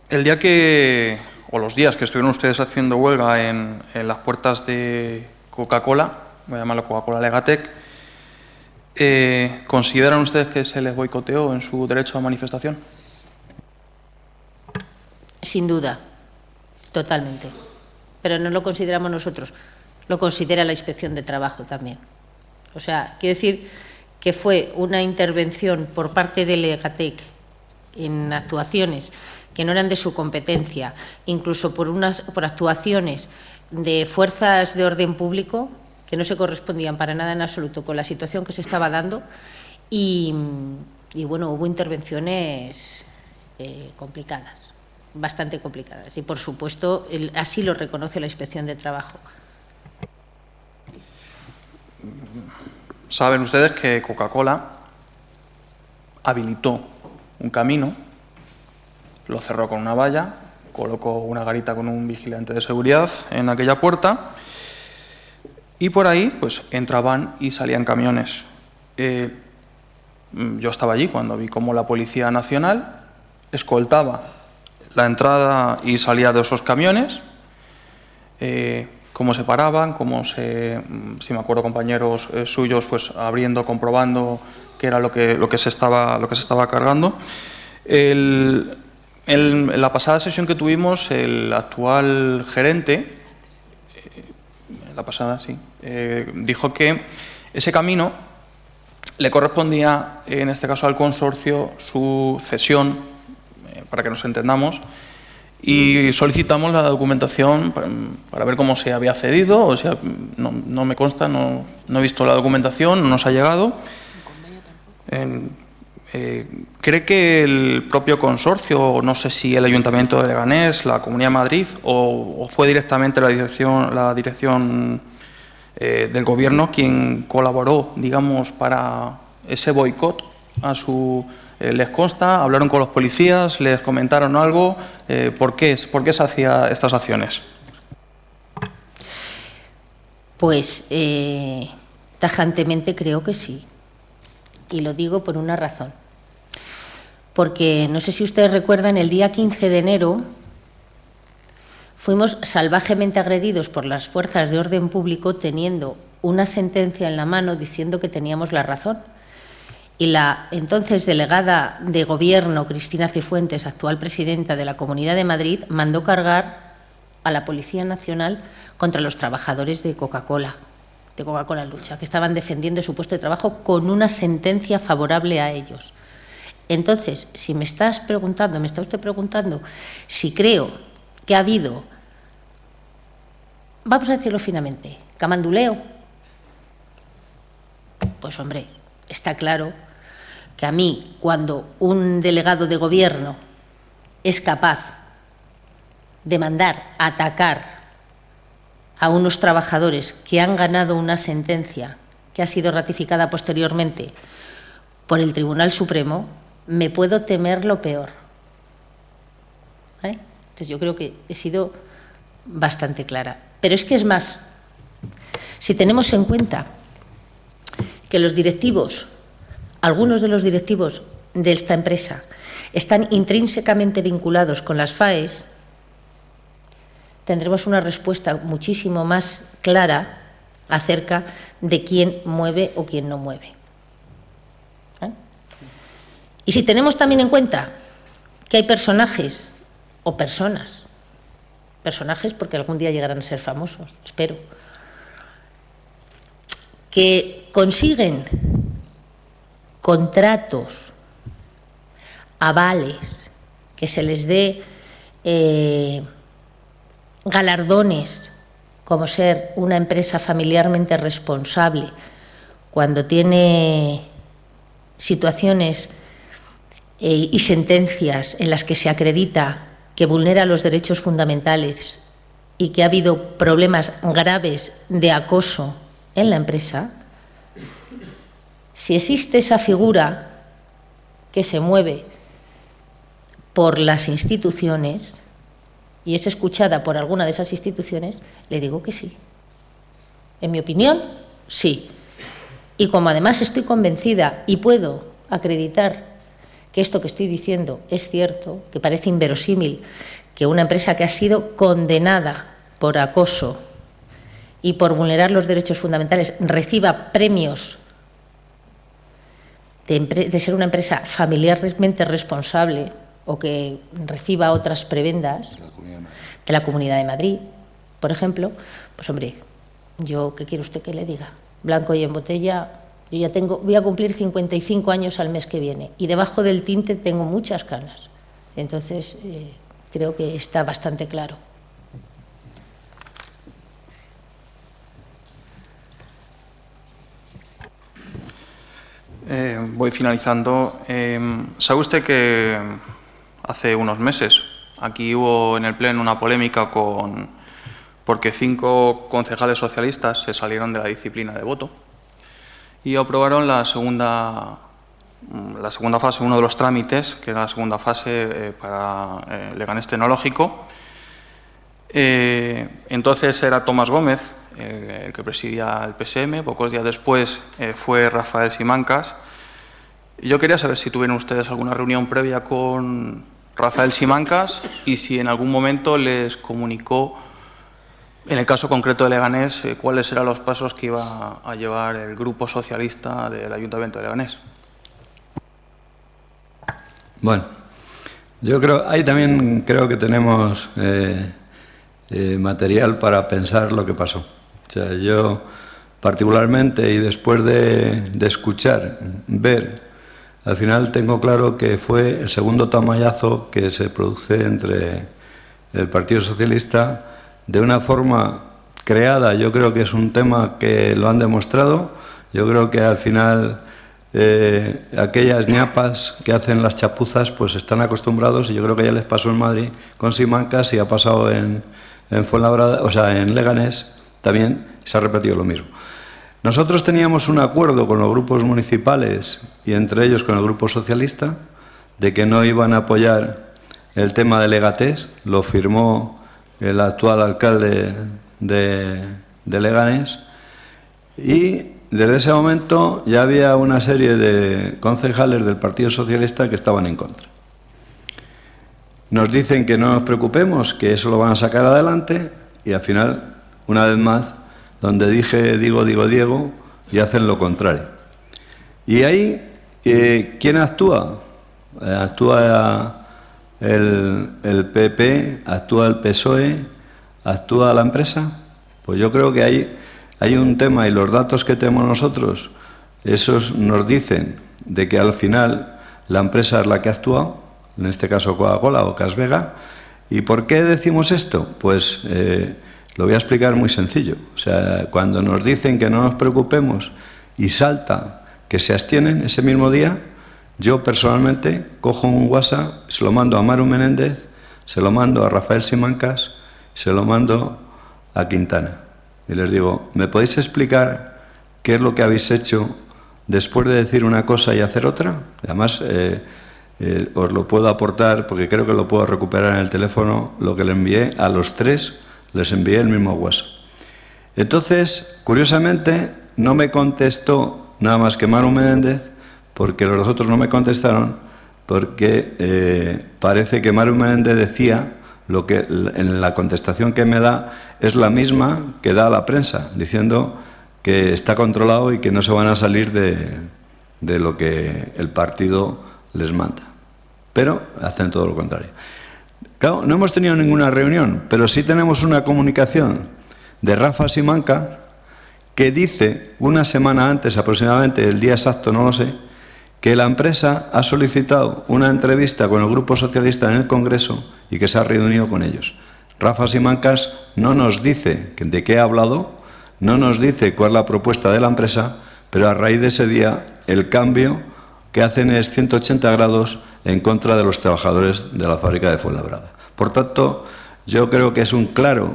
El día que, o los días que estuvieron ustedes haciendo huelga en las puertas de Coca-Cola, voy a llamarlo Coca-Cola Legatec, ¿consideran ustedes que se les boicoteó en su derecho a manifestación? Sin duda, totalmente. Pero no lo consideramos nosotros, lo considera la Inspección de Trabajo también. O sea, quiero decir que fue una intervención por parte de Legatec en actuaciones que no eran de su competencia, incluso por actuaciones de fuerzas de orden público que no se correspondían para nada en absoluto con la situación que se estaba dando y bueno, hubo intervenciones complicadas, bastante complicadas y por supuesto así lo reconoce la Inspección de Trabajo. Saben ustedes que Coca-Cola habilitó un camino, lo cerró con una valla, colocó una garita con un vigilante de seguridad en aquella puerta y por ahí pues entraban y salían camiones. Yo estaba allí cuando vi cómo la Policía Nacional escoltaba la entrada y salida de esos camiones, cómo se paraban, si me acuerdo compañeros suyos, pues abriendo, comprobando qué era lo que se estaba cargando. En la pasada sesión que tuvimos, el actual gerente, dijo que ese camino le correspondía, en este caso al consorcio, su cesión, para que nos entendamos, y solicitamos la documentación para ver cómo se había cedido. O sea, no me consta, no he visto la documentación, no nos ha llegado. ¿Cree que el propio consorcio, no sé si el Ayuntamiento de Leganés, la Comunidad de Madrid o fue directamente la dirección del Gobierno quien colaboró, digamos, para ese boicot a su... ¿Les consta? ¿Hablaron con los policías? ¿Les comentaron algo? ¿Por qué se hacían estas acciones? Pues tajantemente creo que sí. Y lo digo por una razón. Porque no sé si ustedes recuerdan, el día 15 de enero fuimos salvajemente agredidos por las fuerzas de orden público teniendo una sentencia en la mano diciendo que teníamos la razón. Y la entonces delegada de Gobierno, Cristina Cifuentes, actual presidenta de la Comunidad de Madrid, mandó cargar a la Policía Nacional contra los trabajadores de Coca-Cola Lucha, que estaban defendiendo su puesto de trabajo con una sentencia favorable a ellos. Entonces, si me está usted preguntando si creo que ha habido, vamos a decirlo finamente, camanduleo, pues hombre, está claro que a mí, cuando un delegado de Gobierno es capaz de mandar atacar a unos trabajadores que han ganado una sentencia que ha sido ratificada posteriormente por el Tribunal Supremo, me puedo temer lo peor. ¿Vale? Entonces yo creo que he sido bastante clara. Pero es que es más, si tenemos en cuenta que los directivos, algunos de los directivos de esta empresa están intrínsecamente vinculados con las FAES, tendremos una respuesta muchísimo más clara acerca de quién mueve o quién no mueve. ¿Eh? Y si tenemos también en cuenta que hay personajes o personas porque algún día llegarán a ser famosos, espero, que consiguen contratos, avales, que se les dé galardones como ser una empresa familiarmente responsable cuando tiene situaciones y sentencias en las que se acredita que vulnera los derechos fundamentales y que ha habido problemas graves de acoso en la empresa. Si existe esa figura que se mueve por las instituciones y es escuchada por alguna de esas instituciones, le digo que sí. En mi opinión, sí. Y como además estoy convencida y puedo acreditar que esto que estoy diciendo es cierto, que parece inverosímil que una empresa que ha sido condenada por acoso y por vulnerar los derechos fundamentales reciba premios de ser una empresa familiarmente responsable o que reciba otras prebendas de la Comunidad de Madrid, por ejemplo, pues hombre, yo, ¿qué quiere usted que le diga? Blanco y en botella, yo ya voy a cumplir 55 años al mes que viene y debajo del tinte tengo muchas canas. Entonces, creo que está bastante claro. Voy finalizando. ¿Sabe usted que hace unos meses aquí hubo en el Pleno una polémica porque 5 concejales socialistas se salieron de la disciplina de voto y aprobaron la segunda fase, uno de los trámites, que era la segunda fase para Leganés Tecnológico? Entonces era Tomás Gómez, el que presidía el PSM, pocos días después fue Rafael Simancas. Yo quería saber si tuvieron ustedes alguna reunión previa con Rafael Simancas y si en algún momento les comunicó, en el caso concreto de Leganés, cuáles eran los pasos que iba a llevar el Grupo Socialista del Ayuntamiento de Leganés. Bueno, yo creo, ahí también creo que tenemos material para pensar lo que pasó. O sea, yo particularmente, y después de escuchar, ver, al final tengo claro que fue el segundo tamallazo que se produce entre el Partido Socialista de una forma creada. Yo creo que es un tema que lo han demostrado. Yo creo que al final aquellas ñapas que hacen las chapuzas pues están acostumbrados, y yo creo que ya les pasó en Madrid con Simancas y ha pasado en Fuenlabrada, o sea, en Leganés también se ha repetido lo mismo. Nosotros teníamos un acuerdo con los grupos municipales y entre ellos con el Grupo Socialista de que no iban a apoyar el tema de Legatés. Lo firmó el actual alcalde de Leganés, y desde ese momento ya había una serie de concejales del Partido Socialista que estaban en contra. Nos dicen que no nos preocupemos, que eso lo van a sacar adelante, y al final, una vez más, donde dije digo Diego, y hacen lo contrario. Y ahí, ¿quién actúa? Actúa el PP, actúa el PSOE, actúa la empresa. Pues yo creo que hay un tema, y los datos que tenemos nosotros, esos nos dicen de que al final la empresa es la que ha actuado, en este caso Coca-Cola o Casvega. ¿Y por qué decimos esto? Pues lo voy a explicar muy sencillo. O sea, cuando nos dicen que no nos preocupemos y salta que se abstienen ese mismo día, yo personalmente cojo un WhatsApp, se lo mando a Maru Menéndez, se lo mando a Rafael Simancas, se lo mando a Quintana. Y les digo, ¿me podéis explicar qué es lo que habéis hecho después de decir una cosa y hacer otra? Además, os lo puedo aportar, porque creo que lo puedo recuperar en el teléfono, lo que le envié a los tres, les envié el mismo WhatsApp. Entonces, curiosamente, no me contestó nada más que Maru Menéndez, porque los otros no me contestaron, porque parece que Maru Menéndez decía lo que en la contestación que me da es la misma que da a la prensa, diciendo que está controlado y que no se van a salir de lo que el partido les manda. Pero hacen todo lo contrario. Claro, no hemos tenido ninguna reunión, pero sí tenemos una comunicación de Rafa Simancas que dice, una semana antes aproximadamente, el día exacto no lo sé, que la empresa ha solicitado una entrevista con el Grupo Socialista en el Congreso y que se ha reunido con ellos. Rafa Simancas no nos dice de qué ha hablado, no nos dice cuál es la propuesta de la empresa, pero a raíz de ese día el cambio que hacen es 180 grados en contra de los trabajadores de la fábrica de Fuenlabrada. Por tanto, yo creo que es un claro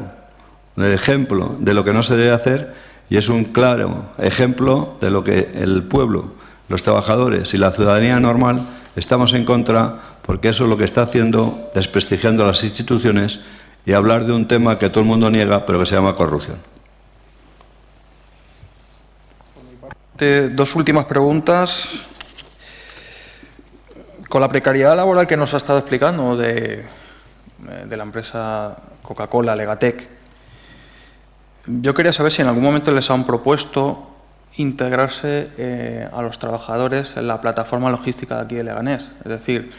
ejemplo de lo que no se debe hacer, y es un claro ejemplo de lo que el pueblo, los trabajadores y la ciudadanía normal estamos en contra, porque eso es lo que está haciendo, desprestigiando las instituciones y hablar de un tema que todo el mundo niega, pero que se llama corrupción. Dos últimas preguntas. Con la precariedad laboral que nos ha estado explicando de la empresa Coca-Cola, Legatec, yo quería saber si en algún momento les han propuesto integrarse a los trabajadores en la plataforma logística de aquí de Leganés. Es decir,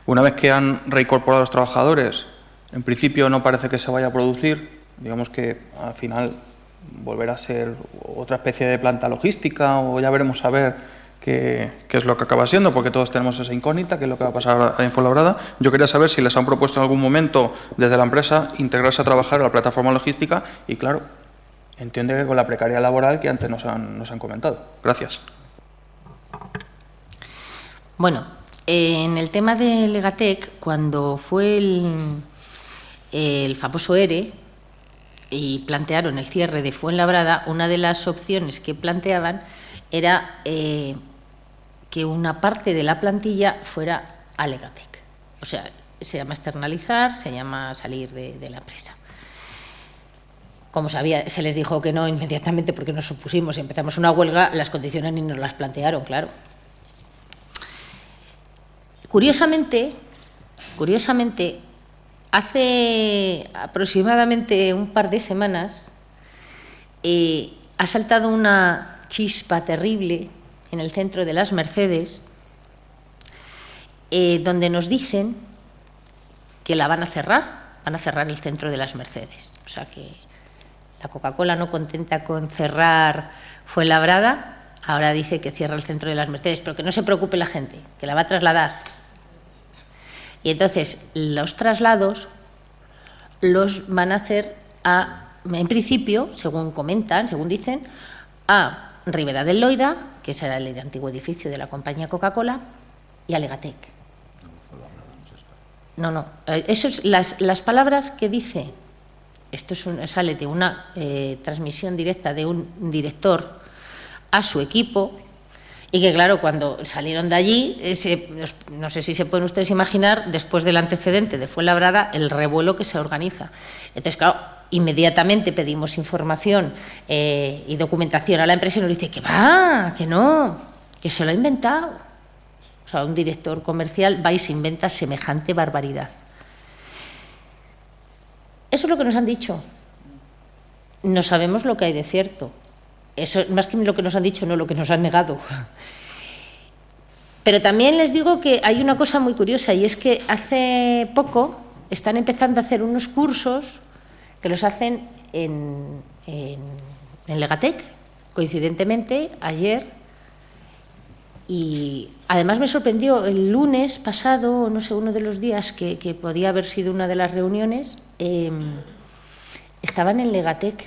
una vez que han reincorporado a los trabajadores, en principio no parece que se vaya a producir, digamos que al final volverá a ser otra especie de planta logística, o ya veremos a ver qué es lo que acaba siendo, porque todos tenemos esa incógnita, qué es lo que va a pasar en Fuenlabrada. Yo quería saber si les han propuesto en algún momento desde la empresa integrarse a trabajar en la plataforma logística, y claro, entiendo que con la precariedad laboral que antes nos han comentado. Gracias. Bueno, en el tema de Legatec, cuando fue el famoso ERE y plantearon el cierre de Fuenlabrada, una de las opciones que planteaban era que una parte de la plantilla fuera a Legatec. O sea, se llama externalizar, se llama salir de la empresa. Como se les dijo que no inmediatamente porque nos opusimos y empezamos una huelga, las condiciones ni nos las plantearon, claro. Curiosamente, curiosamente, hace aproximadamente un par de semanas ha saltado una chispa terrible en el centro de Las Mercedes, donde nos dicen que la van a cerrar el centro de Las Mercedes. O sea que la Coca-Cola, no contenta con cerrar Fuenlabrada, ahora dice que cierra el centro de Las Mercedes, pero que no se preocupe la gente, que la va a trasladar. Y entonces los traslados los van a hacer en principio, según comentan, según dicen, a Ribera del Loira, que será el antiguo edificio de la compañía Coca-Cola, y a Legatec. No, eso es las palabras que dice. Esto sale de una transmisión directa de un director a su equipo, y que claro, cuando salieron de allí, no sé si se pueden ustedes imaginar, después del antecedente de Fuenlabrada, el revuelo que se organiza. Entonces, claro, inmediatamente pedimos información y documentación a la empresa y nos dice que va, que no, que se lo ha inventado. O sea, un director comercial va y se inventa semejante barbaridad. Eso es lo que nos han dicho. No sabemos lo que hay de cierto. Eso, más que lo que nos han dicho, no lo que nos han negado. Pero también les digo que hay una cosa muy curiosa, y es que hace poco están empezando a hacer unos cursos que los hacen en Legatec, coincidentemente, ayer. Y además me sorprendió el lunes pasado, no sé, uno de los días que podía haber sido una de las reuniones, estaban en Legatec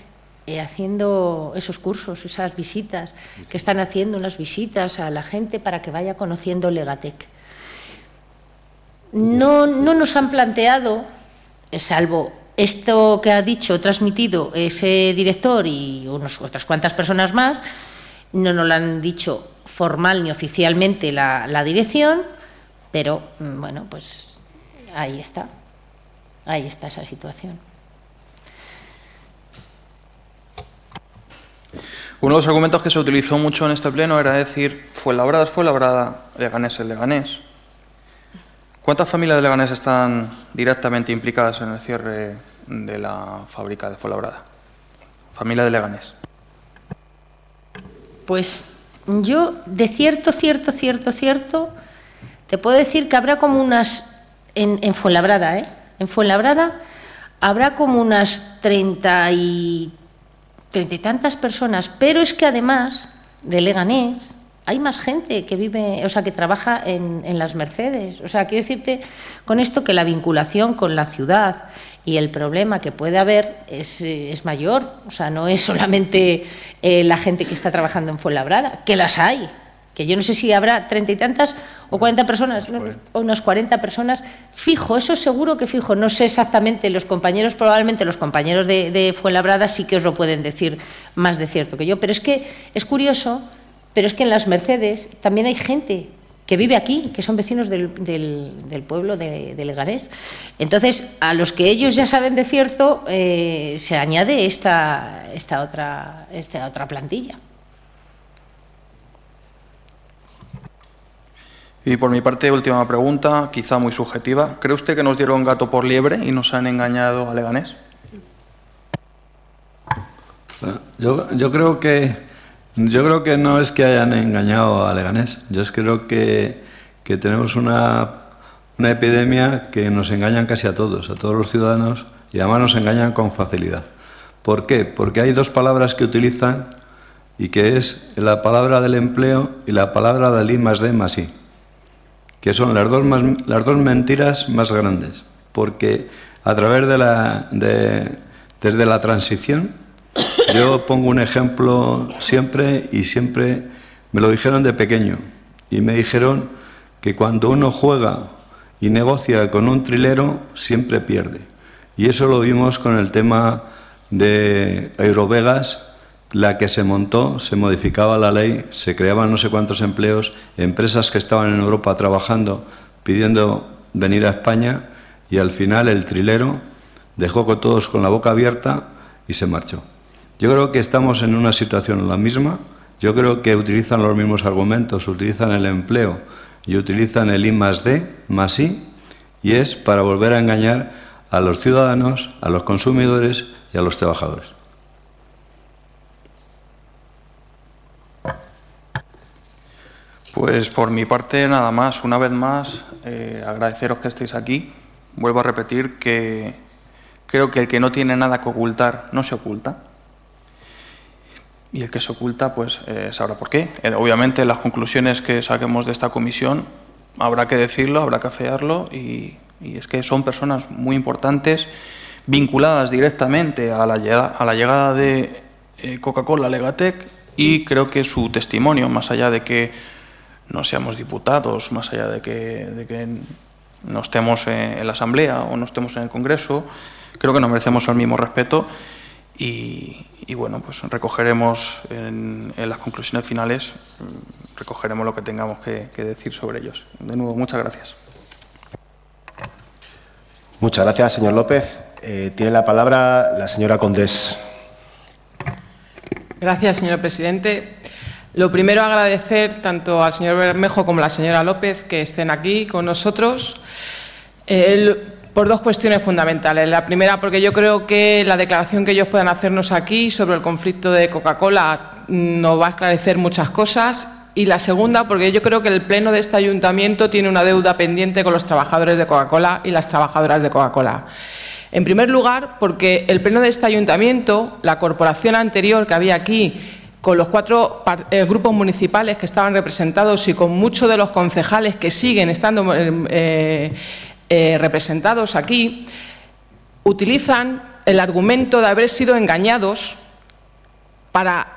haciendo esos cursos, esas visitas, que están haciendo unas visitas a la gente para que vaya conociendo Legatec. No nos han planteado, salvo esto que ha dicho, transmitido ese director y otras cuantas personas más, no nos lo han dicho formal ni oficialmente la dirección, pero bueno, pues ahí está esa situación. Uno de los argumentos que se utilizó mucho en este pleno era decir Fuenlabrada es Fuenlabrada, Leganés es Leganés. ¿Cuántas familias de Leganés están directamente implicadas en el cierre de la fábrica de Fuenlabrada? Familia de Leganés. Pues yo, de cierto, te puedo decir que habrá como unas, en Fuenlabrada, en Fuenlabrada habrá como unas 30 y tantas personas, pero es que además de Leganés hay más gente que vive, o sea, que trabaja en Las Mercedes. O sea, quiero decirte con esto que la vinculación con la ciudad y el problema que puede haber es mayor. O sea, no es solamente la gente que está trabajando en Fuenlabrada, que las hay, que yo no sé si habrá 30 y tantas o 40 personas, o unas 40 personas, fijo, eso seguro que fijo. No sé exactamente, los compañeros, probablemente los compañeros de Fuenlabrada sí que os lo pueden decir más de cierto que yo, pero es que es curioso. Pero es que en Las Mercedes también hay gente que vive aquí, que son vecinos del pueblo de Leganés. Entonces, a los que ellos ya saben de cierto, se añade esta otra plantilla. Y por mi parte, última pregunta, quizá muy subjetiva. ¿Cree usted que nos dieron gato por liebre y nos han engañado a Leganés? Yo creo que no es que hayan engañado a Leganés. Yo creo que tenemos una epidemia que nos engañan casi a todos los ciudadanos, y además nos engañan con facilidad. ¿Por qué? Porque hay dos palabras que utilizan, y que es la palabra del empleo y la palabra del I+D+I, que son las dos mentiras más grandes. Porque a través desde la transición, yo pongo un ejemplo siempre, y siempre me lo dijeron de pequeño, y me dijeron que cuando uno juega y negocia con un trilero, siempre pierde. Y eso lo vimos con el tema de Eurovegas, la que se montó, se modificaba la ley, se creaban no sé cuántos empleos, empresas que estaban en Europa trabajando, pidiendo venir a España, y al final el trilero dejó con todos con la boca abierta y se marchó. Yo creo que estamos en una situación la misma. Yo creo que utilizan los mismos argumentos, utilizan el empleo y utilizan el I+D+I, y es para volver a engañar a los ciudadanos, a los consumidores y a los trabajadores. Pues por mi parte nada más. Una vez más, agradeceros que estéis aquí. Vuelvo a repetir que creo que el que no tiene nada que ocultar no se oculta. Y el que se oculta, pues sabrá por qué. Obviamente, las conclusiones que saquemos de esta comisión habrá que decirlo, habrá que afearlo, y es que son personas muy importantes, vinculadas directamente a la llegada de Coca-Cola a Legatec, y creo que su testimonio, más allá de que no seamos diputados, más allá de que no estemos en la Asamblea o no estemos en el Congreso, creo que nos merecemos el mismo respeto. Y bueno, pues recogeremos en las conclusiones finales, recogeremos lo que tengamos que decir sobre ellos. De nuevo, muchas gracias. Muchas gracias, señor López. Tiene la palabra la señora Condés. Gracias, señor presidente. Lo primero, agradecer tanto al señor Bermejo como a la señora López que estén aquí con nosotros. Por dos cuestiones fundamentales. La primera, porque yo creo que la declaración que ellos puedan hacernos aquí sobre el conflicto de Coca-Cola nos va a esclarecer muchas cosas. Y la segunda, porque yo creo que el Pleno de este Ayuntamiento tiene una deuda pendiente con los trabajadores de Coca-Cola y las trabajadoras de Coca-Cola. En primer lugar, porque el Pleno de este Ayuntamiento, la corporación anterior que había aquí, con los 4 grupos municipales que estaban representados y con muchos de los concejales que siguen estando representados aquí, utilizan el argumento de haber sido engañados para,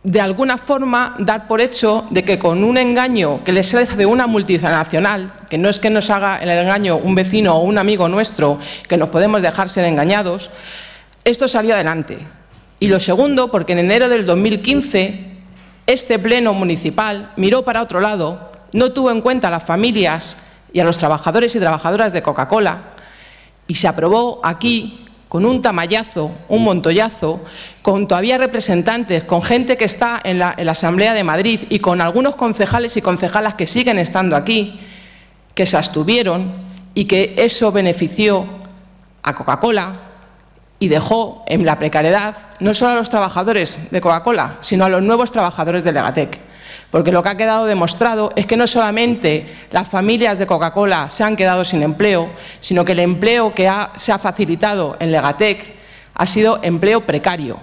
de alguna forma, dar por hecho de que con un engaño que les hace de una multinacional, que no es que nos haga el engaño un vecino o un amigo nuestro, que nos podemos dejar ser engañados, esto salió adelante. Y lo segundo, porque en enero del 2015 este Pleno municipal miró para otro lado, no tuvo en cuenta a las familias y a los trabajadores y trabajadoras de Coca-Cola, y se aprobó aquí con un tamallazo, un montollazo, con todavía representantes, con gente que está en la Asamblea de Madrid y con algunos concejales y concejalas que siguen estando aquí, que se abstuvieron, y que eso benefició a Coca-Cola y dejó en la precariedad no solo a los trabajadores de Coca-Cola, sino a los nuevos trabajadores de Legatec. Porque lo que ha quedado demostrado es que no solamente las familias de Coca-Cola se han quedado sin empleo, sino que el empleo que se ha facilitado en Legatec ha sido empleo precario.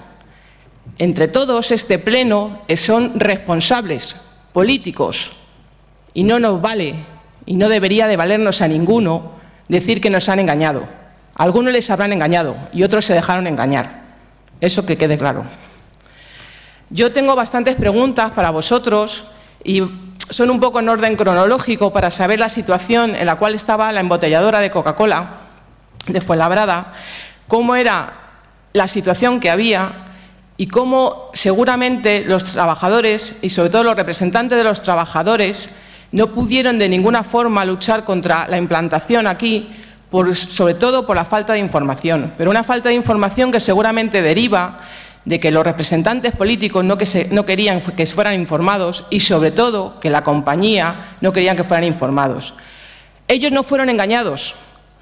Entre todos, este Pleno son responsables políticos, y no nos vale, y no debería de valernos a ninguno, decir que nos han engañado. Algunos les habrán engañado y otros se dejaron engañar. Eso que quede claro. Yo tengo bastantes preguntas para vosotros y son un poco en orden cronológico para saber la situación en la cual estaba la embotelladora de Coca-Cola de Fuenlabrada, cómo era la situación que había y cómo seguramente los trabajadores y sobre todo los representantes de los trabajadores no pudieron de ninguna forma luchar contra la implantación aquí, sobre todo por la falta de información, pero una falta de información que seguramente deriva de que los representantes políticos no querían que fueran informados y, sobre todo, que la compañía no querían que fueran informados. Ellos no fueron engañados.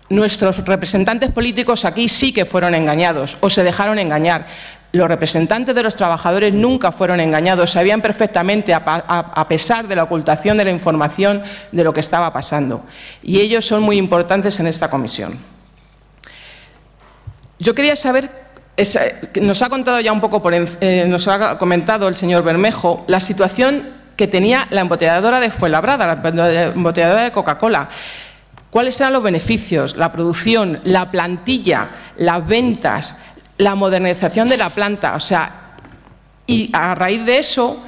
Nuestros representantes políticos aquí sí que fueron engañados o se dejaron engañar. Los representantes de los trabajadores nunca fueron engañados, sabían perfectamente, a pesar de la ocultación de la información, de lo que estaba pasando. Y ellos son muy importantes en esta comisión. Yo quería saber, nos ha contado ya un poco, nos ha comentado el señor Bermejo, la situación que tenía la embotelladora de Fuenlabrada, la embotelladora de Coca-Cola. ¿Cuáles eran los beneficios, la producción, la plantilla, las ventas, la modernización de la planta? O sea, y a raíz de eso,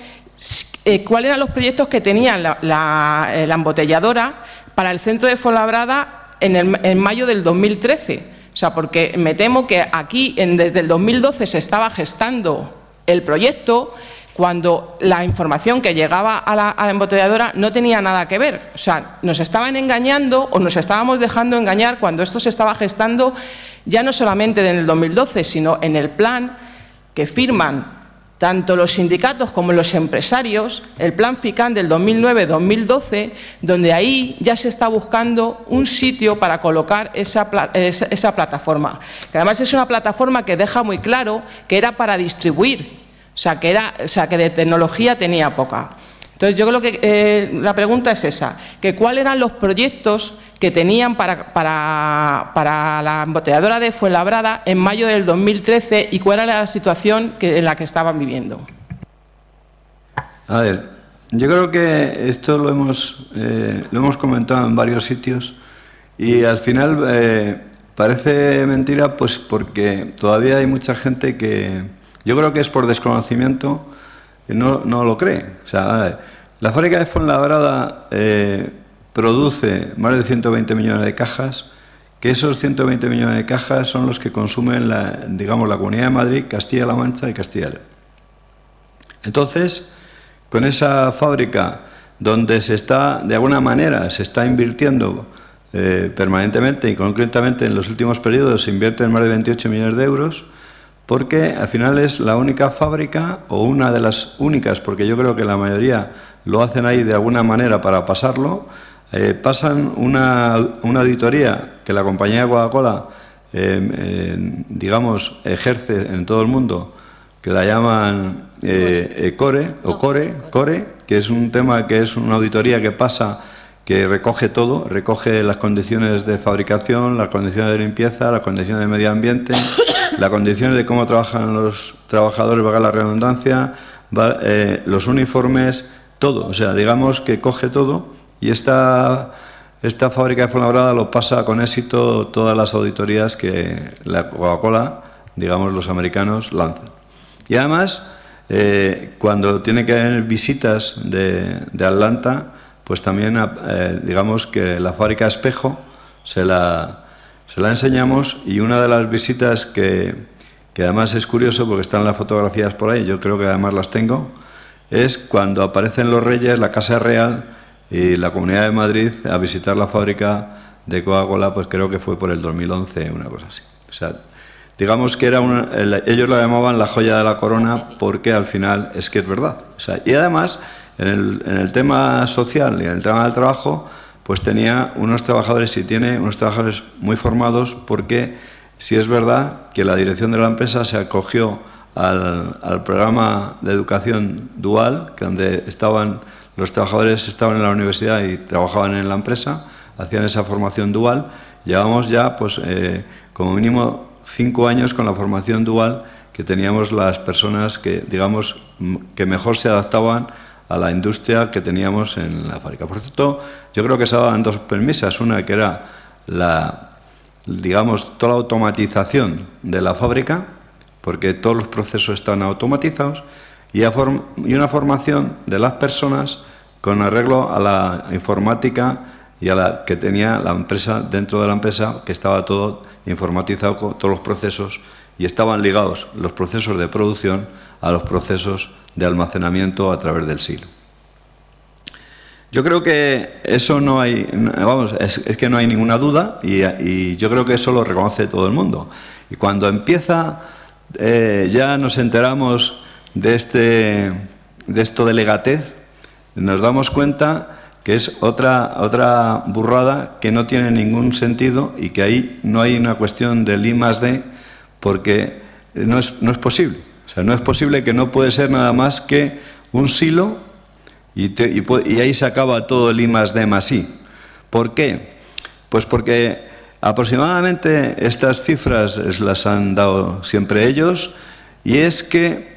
¿cuáles eran los proyectos que tenía la embotelladora para el centro de Fuenlabrada en mayo del 2013? O sea, porque me temo que aquí desde el 2012 se estaba gestando el proyecto cuando la información que llegaba a la embotelladora no tenía nada que ver. O sea, nos estaban engañando o nos estábamos dejando engañar cuando esto se estaba gestando ya no solamente en el 2012, sino en el plan que firman tanto los sindicatos como los empresarios, el Plan FICAN del 2009-2012, donde ahí ya se está buscando un sitio para colocar esa plataforma, que además es una plataforma que deja muy claro que era para distribuir, o sea, que de tecnología tenía poca. Entonces, yo creo que la pregunta es esa, que cuáles eran los proyectos que tenían para la embotelladora de Fuenlabrada en mayo del 2013 y cuál era la situación en la que estaban viviendo. A ver, yo creo que esto lo hemos comentado en varios sitios y al final parece mentira, pues porque todavía hay mucha gente que, yo creo que es por desconocimiento, no lo cree. O sea, a ver, la fábrica de Fuenlabrada produce más de 120 millones de cajas, que esos 120 millones de cajas son los que consumen la Comunidad de Madrid, Castilla-La Mancha y Castilla y León. Entonces, con esa fábrica donde de alguna manera se está invirtiendo permanentemente y concretamente en los últimos periodos se invierten más de 28 millones de euros, porque al final es la única fábrica, o una de las únicas, porque yo creo que la mayoría lo hacen ahí de alguna manera para pasarlo, pasan una auditoría que la compañía de Coca-Cola, ejerce en todo el mundo, que la llaman CORE, que es un tema que es una auditoría que pasa, que recoge todo, recoge las condiciones de fabricación, las condiciones de limpieza, las condiciones de medio ambiente, las condiciones de cómo trabajan los trabajadores, valga la redundancia, los uniformes, todo. O sea, digamos que coge todo. Y esta fábrica de Fuenlabrada lo pasa con éxito todas las auditorías que la Coca-Cola, los americanos, lanzan. Y además, cuando tiene que haber visitas de Atlanta, pues también, digamos que la fábrica Espejo se la enseñamos, y una de las visitas que además es curioso porque están las fotografías por ahí, yo creo que además las tengo, es cuando aparecen los Reyes, la Casa Real y la Comunidad de Madrid a visitar la fábrica de Coca-Cola, pues creo que fue por el 2011, una cosa así. O sea, digamos que era ellos la llamaban la joya de la corona, porque al final es que es verdad. O sea, y además, en el tema social y en el tema del trabajo, pues tenía unos trabajadores y tiene unos trabajadores muy formados, porque sí es verdad que la dirección de la empresa se acogió al programa de educación dual, que donde los trabajadores estaban en la universidad y trabajaban en la empresa, hacían esa formación dual. Llevamos ya, pues, como mínimo 5 años con la formación dual que teníamos las personas que, que mejor se adaptaban a la industria que teníamos en la fábrica. Por cierto, yo creo que se daban 2 premisas. Una que era toda la automatización de la fábrica, porque todos los procesos están automatizados, y una formación de las personas con arreglo a la informática y a la que tenía la empresa, dentro de la empresa, que estaba todo informatizado con todos los procesos, y estaban ligados los procesos de producción a los procesos de almacenamiento a través del silo. Yo creo que eso no hay, es que no hay ninguna duda, y yo creo que eso lo reconoce todo el mundo. Y cuando empieza, ya nos enteramos de esto de Legatec, nos damos cuenta que es otra burrada que no tiene ningún sentido, y que ahí no hay una cuestión del I+D, porque no es posible. O sea, no es posible, que no puede ser nada más que un silo, y ahí se acaba todo el I+D+I. ¿Por qué? Pues porque aproximadamente estas cifras las han dado siempre ellos, y es que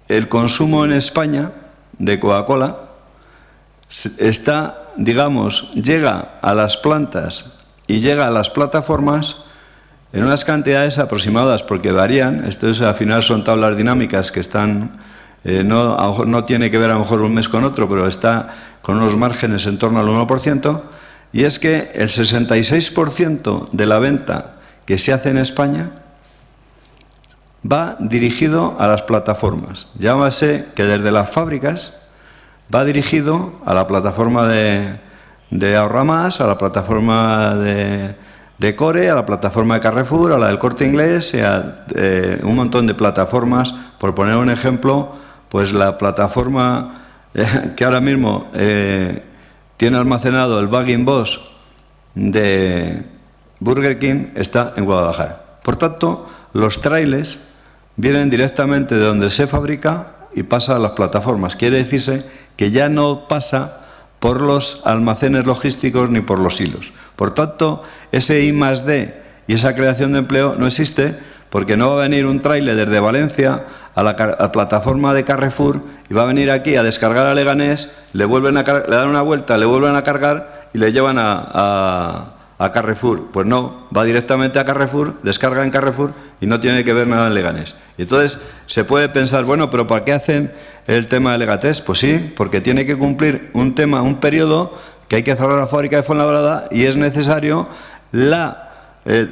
el consumo en España de Coca-Cola llega a las plantas y llega a las plataformas en unas cantidades aproximadas, porque varían. Esto al final son tablas dinámicas que están, a lo mejor no tiene que ver a lo mejor un mes con otro, pero está con unos márgenes en torno al 1%, y es que el 66% de la venta que se hace en España va dirigido a las plataformas. Llámase que desde las fábricas va dirigido a la plataforma de Ahorra Más, a la plataforma de Core, a la plataforma de Carrefour, a la del Corte Inglés, y a un montón de plataformas. Por poner un ejemplo, pues la plataforma que ahora mismo tiene almacenado el Bag-in-Box de Burger King está en Guadalajara. Por tanto, los trailers vienen directamente de donde se fabrica y pasa a las plataformas. Quiere decirse que ya no pasa por los almacenes logísticos ni por los hilos. Por tanto, ese I+D y esa creación de empleo no existe, porque no va a venir un tráiler desde Valencia a la plataforma de Carrefour y va a venir aquí a descargar a Leganés, le dan una vuelta, le vuelven a cargar y le llevan a Carrefour. Pues no, va directamente a Carrefour, descarga en Carrefour y no tiene que ver nada en Leganés. Y entonces se puede pensar, bueno, pero ¿para qué hacen el tema de Legatés? Pues sí, porque tiene que cumplir un periodo que hay que cerrar la fábrica de Fuenlabrada y es necesario la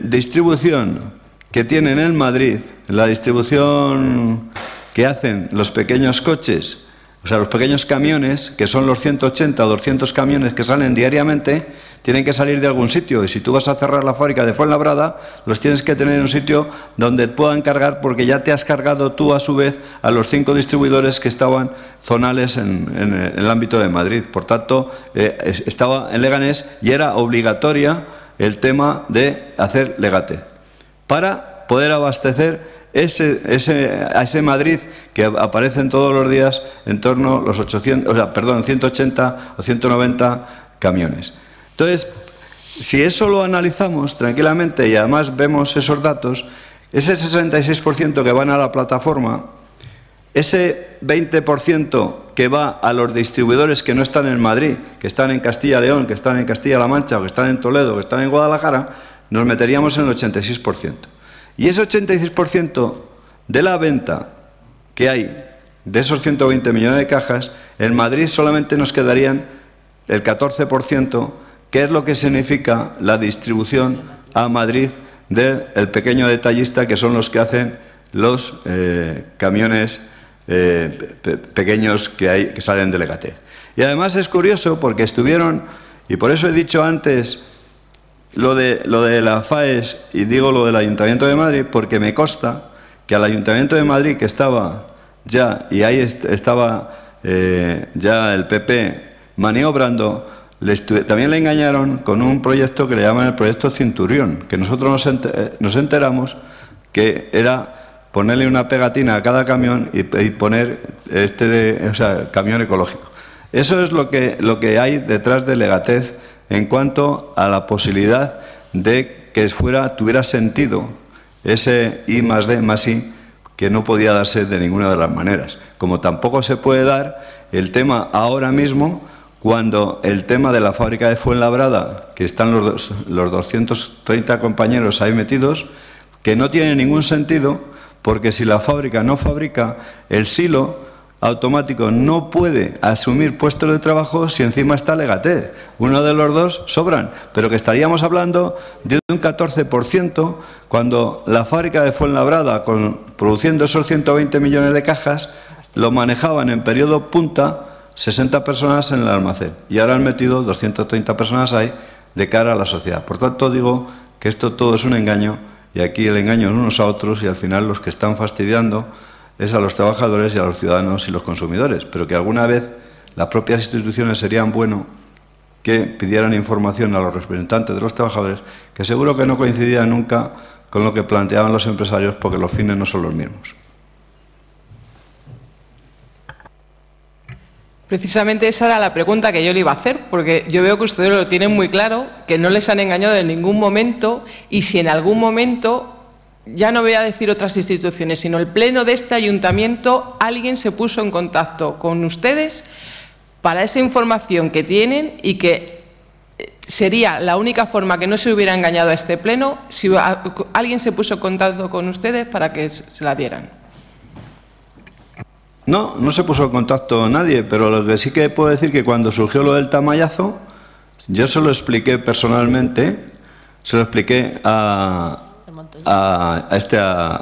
distribución que tienen en Madrid, la distribución que hacen los pequeños coches, o sea, los pequeños camiones, que son los 180 o 200 camiones que salen diariamente, tienen que salir de algún sitio, y si tú vas a cerrar la fábrica de Fuenlabrada, los tienes que tener en un sitio donde puedan cargar, porque ya te has cargado tú a su vez a los 5 distribuidores que estaban zonales en el ámbito de Madrid. Por tanto, estaba en Leganés y era obligatoria el tema de hacer legate para poder abastecer a ese Madrid que aparecen todos los días en torno a los 180 o 190 camiones. Entonces, si eso lo analizamos tranquilamente y además vemos esos datos, ese 66% que van a la plataforma, ese 20% que va a los distribuidores que no están en Madrid, que están en Castilla y León, que están en Castilla-La Mancha, o que están en Toledo, que están en Guadalajara, nos meteríamos en el 86%. Y ese 86% de la venta que hay de esos 120 millones de cajas, en Madrid solamente nos quedarían el 14%, que es lo que significa la distribución a Madrid del pequeño detallista, que son los que hacen los camiones pequeños que salen de Legate. Y además es curioso porque estuvieron, y por eso he dicho antes lo de la FAES y digo lo del Ayuntamiento de Madrid, porque me consta que al Ayuntamiento de Madrid, que estaba ya, y ahí estaba ya el PP maniobrando, también le engañaron con un proyecto que le llaman el proyecto Cinturión, que nosotros nos enteramos que era ponerle una pegatina a cada camión y poner camión ecológico. Eso es lo que hay detrás de Legatez en cuanto a la posibilidad de que tuviera sentido ese I+D+I, que no podía darse de ninguna de las maneras. Como tampoco se puede dar el tema ahora mismo, cuando el tema de la fábrica de Fuenlabrada, que están los 230 compañeros ahí metidos, que no tiene ningún sentido, porque si la fábrica no fabrica, el silo automático no puede asumir puestos de trabajo si encima está Legate. Uno de los dos sobran, pero que estaríamos hablando de un 14% cuando la fábrica de Fuenlabrada, produciendo esos 120 millones de cajas, lo manejaban en periodo punta 60 personas en el almacén, y ahora han metido 230 personas ahí de cara a la sociedad. Por tanto, digo que esto todo es un engaño, y aquí el engaño es unos a otros, y al final los que están fastidiando es a los trabajadores y a los ciudadanos y los consumidores, pero que alguna vez las propias instituciones serían bueno que pidieran información a los representantes de los trabajadores, que seguro que no coincidían nunca con lo que planteaban los empresarios, porque los fines no son los mismos. Precisamente esa era la pregunta que yo le iba a hacer, porque yo veo que ustedes lo tienen muy claro, que no les han engañado en ningún momento, y si en algún momento, ya no voy a decir otras instituciones, sino el pleno de este ayuntamiento, alguien se puso en contacto con ustedes para esa información que tienen, y que sería la única forma que no se hubiera engañado a este pleno si alguien se puso en contacto con ustedes para que se la dieran. No, no se puso en contacto nadie, pero lo que sí que puedo decir que cuando surgió lo del tamallazo, yo se lo expliqué personalmente, se lo expliqué a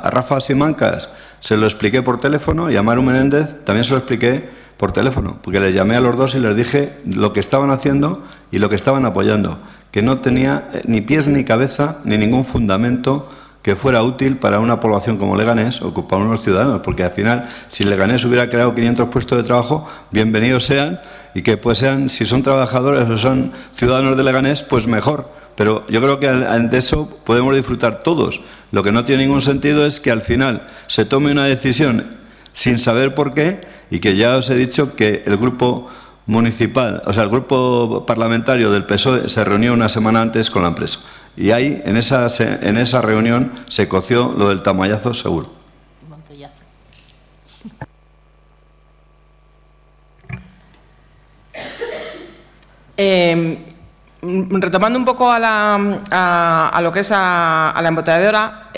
Rafa Simancas, se lo expliqué por teléfono, y a Maru Menéndez también se lo expliqué por teléfono, porque les llamé a los dos y les dije lo que estaban haciendo y lo que estaban apoyando, que no tenía ni pies ni cabeza ni ningún fundamento que fuera útil para una población como Leganés o para unos ciudadanos, porque al final, si Leganés hubiera creado 500 puestos de trabajo, bienvenidos sean, y que pues sean, si son trabajadores o son ciudadanos de Leganés, pues mejor. Pero yo creo que de eso podemos disfrutar todos. Lo que no tiene ningún sentido es que al final se tome una decisión sin saber por qué, y que ya os he dicho que el grupo municipal, o sea, el grupo parlamentario del PSOE se reunió una semana antes con la empresa. Y ahí, en esa reunión, se coció lo del tamallazo seguro. Montoyazo. Retomando un poco a lo que es a la embotelladora,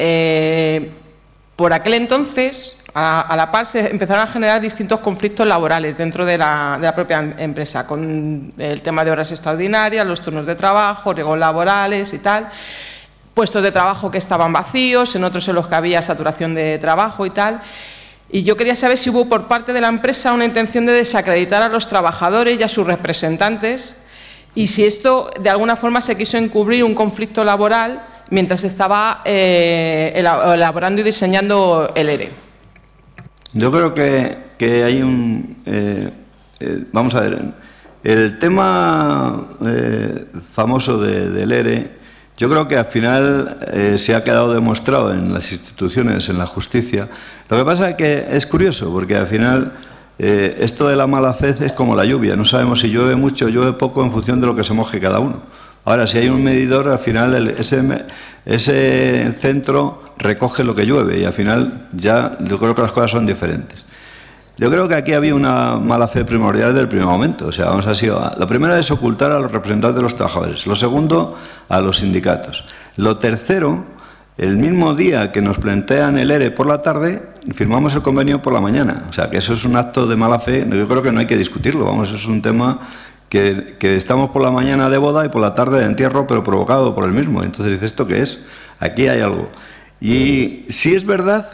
por aquel entonces, a la par, se empezaron a generar distintos conflictos laborales dentro de la propia empresa, con el tema de horas extraordinarias, los turnos de trabajo, riesgos laborales y tal, puestos de trabajo que estaban vacíos, en otros en los que había saturación de trabajo y tal. Y yo quería saber si hubo por parte de la empresa una intención de desacreditar a los trabajadores y a sus representantes, y si esto de alguna forma se quiso encubrir un conflicto laboral mientras estaba elaborando y diseñando el ERE. Yo creo que hay un... vamos a ver, el tema famoso del ERE, yo creo que al final se ha quedado demostrado en las instituciones, en la justicia. Lo que pasa es que es curioso, porque al final esto de la mala fe es como la lluvia, no sabemos si llueve mucho o llueve poco en función de lo que se moje cada uno. Ahora, si hay un medidor, al final ese centro recoge lo que llueve y al final ya yo creo que las cosas son diferentes. Yo creo que aquí había una mala fe primordial desde el primer momento. O sea, lo primero es ocultar a los representantes de los trabajadores. Lo segundo, a los sindicatos. Lo tercero, el mismo día que nos plantean el ERE por la tarde, firmamos el convenio por la mañana. O sea, que eso es un acto de mala fe. Yo creo que no hay que discutirlo. Vamos, es un tema que estamos por la mañana de boda y por la tarde de entierro, pero provocado por el mismo. Entonces dice, ¿esto qué es? Aquí hay algo. Y sí es verdad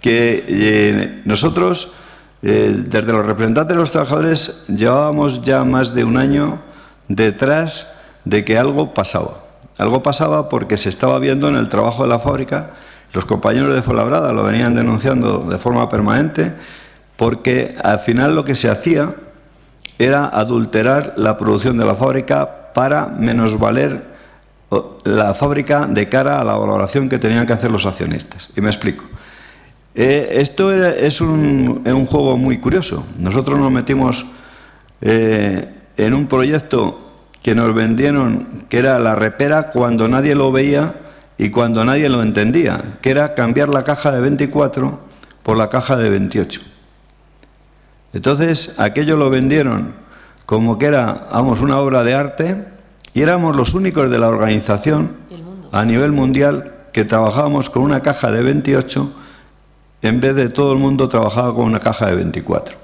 que nosotros, desde los representantes de los trabajadores, llevábamos ya más de un año detrás de que algo pasaba. Algo pasaba porque se estaba viendo en el trabajo de la fábrica, los compañeros de Fuenlabrada lo venían denunciando de forma permanente, porque al final lo que se hacía era adulterar la producción de la fábrica para menosvaler la fábrica de cara a la valoración que tenían que hacer los accionistas. Y me explico. Esto es un juego muy curioso. Nosotros nos metimos en un proyecto que nos vendieron, que era la repera cuando nadie lo veía y cuando nadie lo entendía, que era cambiar la caja de 24 por la caja de 28. Entonces, aquello lo vendieron como que era, vamos, una obra de arte, y éramos los únicos de la organización a nivel mundial que trabajábamos con una caja de 28 en vez de todo el mundo trabajaba con una caja de 24.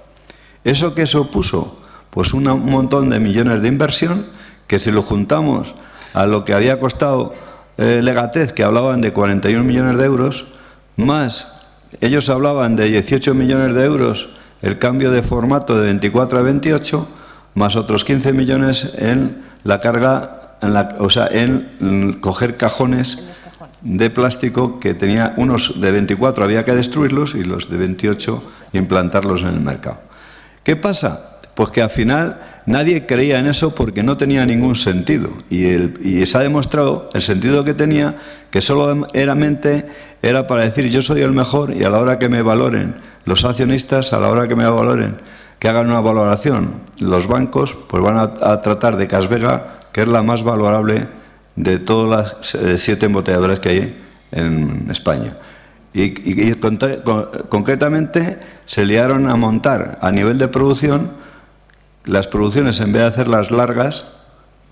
¿Eso qué supuso? Pues un montón de millones de inversión que, si lo juntamos a lo que había costado Legatec, que hablaban de 41 millones de euros, más ellos hablaban de 18 millones de euros el cambio de formato de 24 a 28, más otros 15 millones en la carga, en coger cajones de plástico que tenía, unos de 24 había que destruirlos y los de 28 implantarlos en el mercado. ¿Qué pasa? Pues que al final nadie creía en eso porque no tenía ningún sentido, y se ha demostrado el sentido que tenía, que solo era para decir yo soy el mejor, y a la hora que me valoren los accionistas, a la hora que me valoren, que hagan una valoración los bancos, pues van a tratar de Casvega, que es la más valorable de todas las 7 embotelladoras que hay en España. Y concretamente se liaron a montar a nivel de producción las producciones, en vez de hacerlas largas,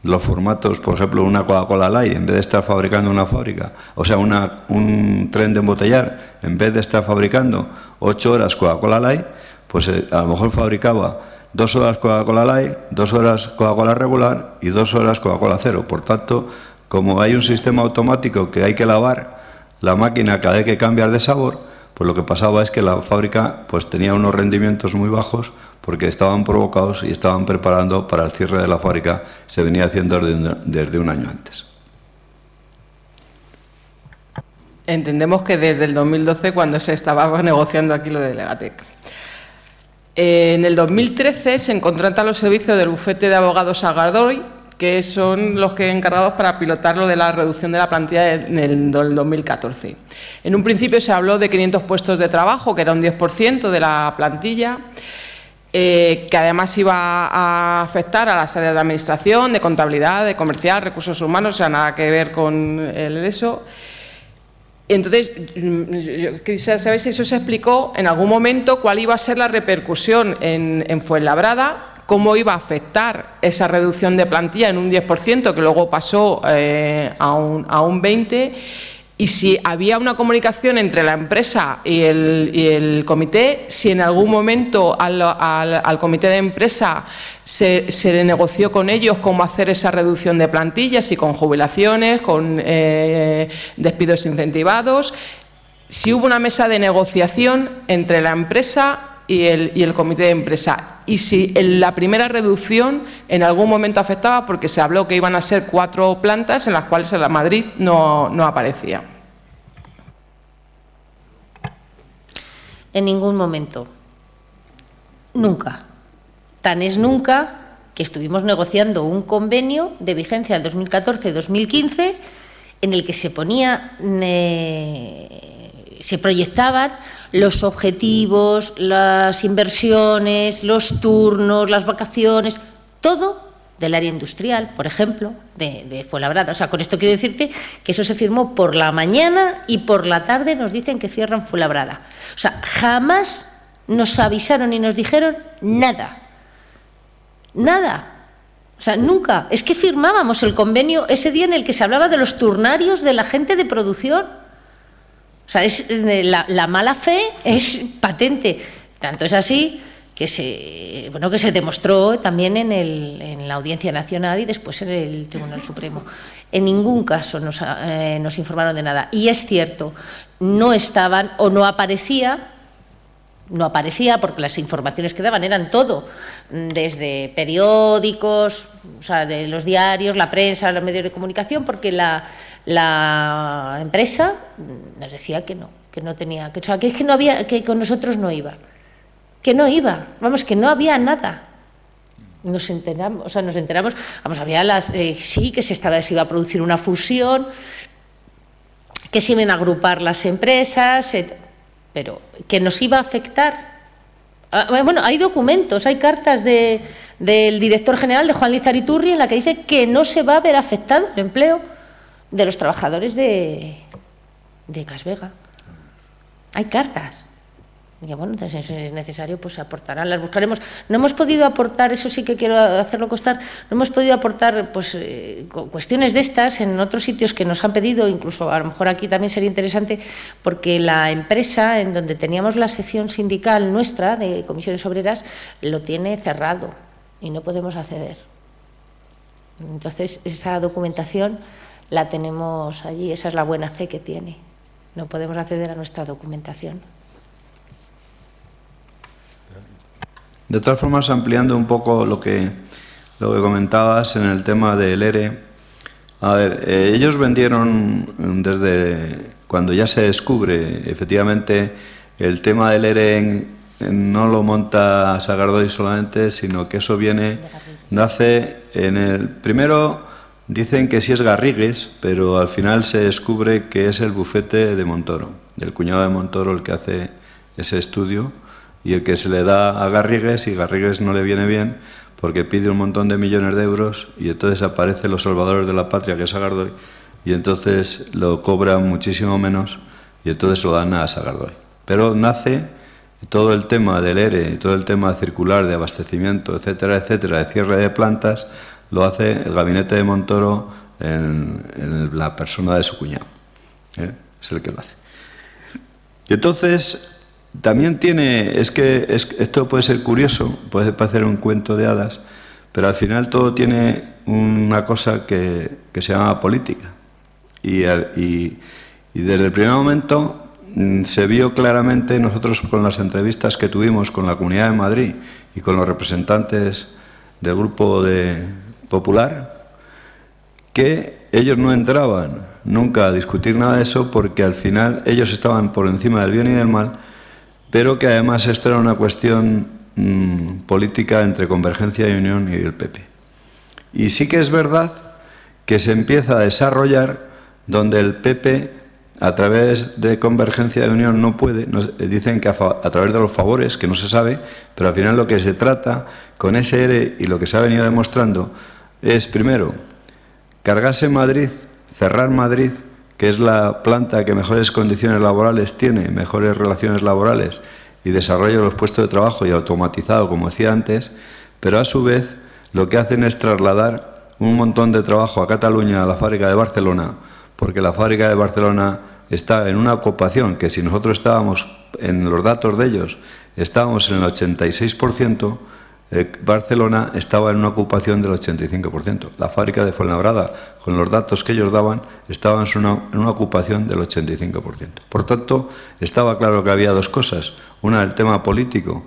los formatos, por ejemplo, una Coca-Cola Light, en vez de estar fabricando una fábrica, o sea, un tren de embotellar, en vez de estar fabricando 8 horas Coca-Cola Light, pues a lo mejor fabricaba 2 horas Coca-Cola Light, 2 horas Coca-Cola regular y 2 horas Coca-Cola cero. Por tanto, como hay un sistema automático que hay que lavar la máquina cada vez que cambias de sabor, pues lo que pasaba es que la fábrica pues tenía unos rendimientos muy bajos porque estaban provocados y estaban preparando para el cierre de la fábrica, se venía haciendo desde un año antes. Entendemos que desde el 2012, cuando se estaba negociando aquí lo de Legatec. En el 2013 se contratan los servicios del bufete de abogados Sagardoy, que son los que encargados para pilotar lo de la reducción de la plantilla en el 2014. En un principio se habló de 500 puestos de trabajo, que era un 10% de la plantilla, que además iba a afectar a las áreas de administración, de contabilidad, de comercial, recursos humanos, o sea, nada que ver con eso. Entonces, yo quisiera saber si eso se explicó en algún momento, cuál iba a ser la repercusión en Fuenlabrada, cómo iba a afectar esa reducción de plantilla en un 10%, que luego pasó a un 20%, y si había una comunicación entre la empresa y el comité, si en algún momento al comité de empresa se le negoció con ellos cómo hacer esa reducción de plantillas, si con jubilaciones, con despidos incentivados, si hubo una mesa de negociación entre la empresa y el comité de empresa, y si en la primera reducción en algún momento afectaba, porque se habló que iban a ser 4 plantas en las cuales en la Madrid no aparecía. En ningún momento. Nunca. Tan es nunca que estuvimos negociando un convenio de vigencia del 2014-2015 en el que se proyectaban los objetivos, las inversiones, los turnos, las vacaciones, todo del área industrial, por ejemplo, de Fuenlabrada. O sea, con esto quiero decirte que eso se firmó por la mañana y por la tarde nos dicen que cierran Fuenlabrada. O sea, jamás nos avisaron ni nos dijeron nada. Nada. O sea, nunca. Es que firmábamos el convenio ese día en el que se hablaba de los turnarios de la gente de producción. O sea, la mala fe es patente. Tanto es así que se demostró también en la Audiencia Nacional y después en el Tribunal Supremo. En ningún caso nos informaron de nada. Y es cierto, no estaban o no aparecía porque las informaciones que daban eran todo, desde periódicos, o sea, de los diarios, la prensa, los medios de comunicación, porque la empresa nos decía que no tenía, o sea, que es que no había, que con nosotros no iba. Que no iba, vamos, que no había nada. Nos enteramos, vamos, había sí, que se iba a producir una fusión, que se iban a agrupar las empresas, pero que nos iba a afectar. Bueno, hay documentos, hay cartas del director general, de Juan Lizariturri, en la que dice que no se va a ver afectado el empleo de los trabajadores de Casvega. Hay cartas. Y que, bueno, entonces es necesario, pues aportarán, las buscaremos. No hemos podido aportar, eso sí que quiero hacerlo constar, no hemos podido aportar pues cuestiones de estas en otros sitios que nos han pedido, incluso a lo mejor aquí también sería interesante, porque la empresa en donde teníamos la sección sindical nuestra de comisiones obreras lo tiene cerrado y no podemos acceder. Entonces esa documentación la tenemos allí, esa es la buena fe que tiene. No podemos acceder a nuestra documentación. De todas formas, ampliando un poco lo que comentabas en el tema del ERE, a ver, ellos vendieron desde cuando ya se descubre efectivamente el tema del ERE no lo monta Sagardoy solamente, sino que eso nace en el primero. Dicen que sí es Garrigues, pero al final se descubre que es el bufete de Montoro, del cuñado de Montoro el que hace ese estudio y el que se le da a Garrigues, y Garrigues no le viene bien porque pide un montón de millones de euros y entonces aparecen los salvadores de la patria, que es Sagardoy, y entonces lo cobran muchísimo menos y entonces lo dan a Sagardoy. Pero nace todo el tema del ERE y todo el tema circular de abastecimiento, etcétera, etcétera, de cierre de plantas, lo hace el gabinete de Montoro en la persona de su cuñado. Es el que lo hace. Y entonces, también esto puede ser curioso, puede parecer un cuento de hadas, pero al final todo tiene una cosa que se llama política. Y desde el primer momento se vio claramente nosotros con las entrevistas que tuvimos con la Comunidad de Madrid y con los representantes del Grupo Popular, que ellos no entraban nunca a discutir nada de eso porque al final ellos estaban por encima del bien y del mal, pero que además esto era una cuestión política entre Convergencia y Unión y el PP. Y sí que es verdad que se empieza a desarrollar donde el PP, a través de Convergencia y Unión, no puede, dicen que a través de los favores, que no se sabe, pero al final lo que se trata con ese ERE y lo que se ha venido demostrando es, primero, cargarse Madrid, cerrar Madrid, que es la planta que mejores condiciones laborales tiene, mejores relaciones laborales y desarrollo de los puestos de trabajo y automatizado, como decía antes, pero a su vez lo que hacen es trasladar un montón de trabajo a Cataluña, a la fábrica de Barcelona, porque la fábrica de Barcelona está en una ocupación que si nosotros estábamos, en los datos de ellos, estábamos en el 86%, Barcelona estaba en una ocupación del 85%. La fábrica de Fuenlabrada, con los datos que ellos daban, estaba en una ocupación del 85%. Por tanto, estaba claro que había dos cosas. Una, el tema político,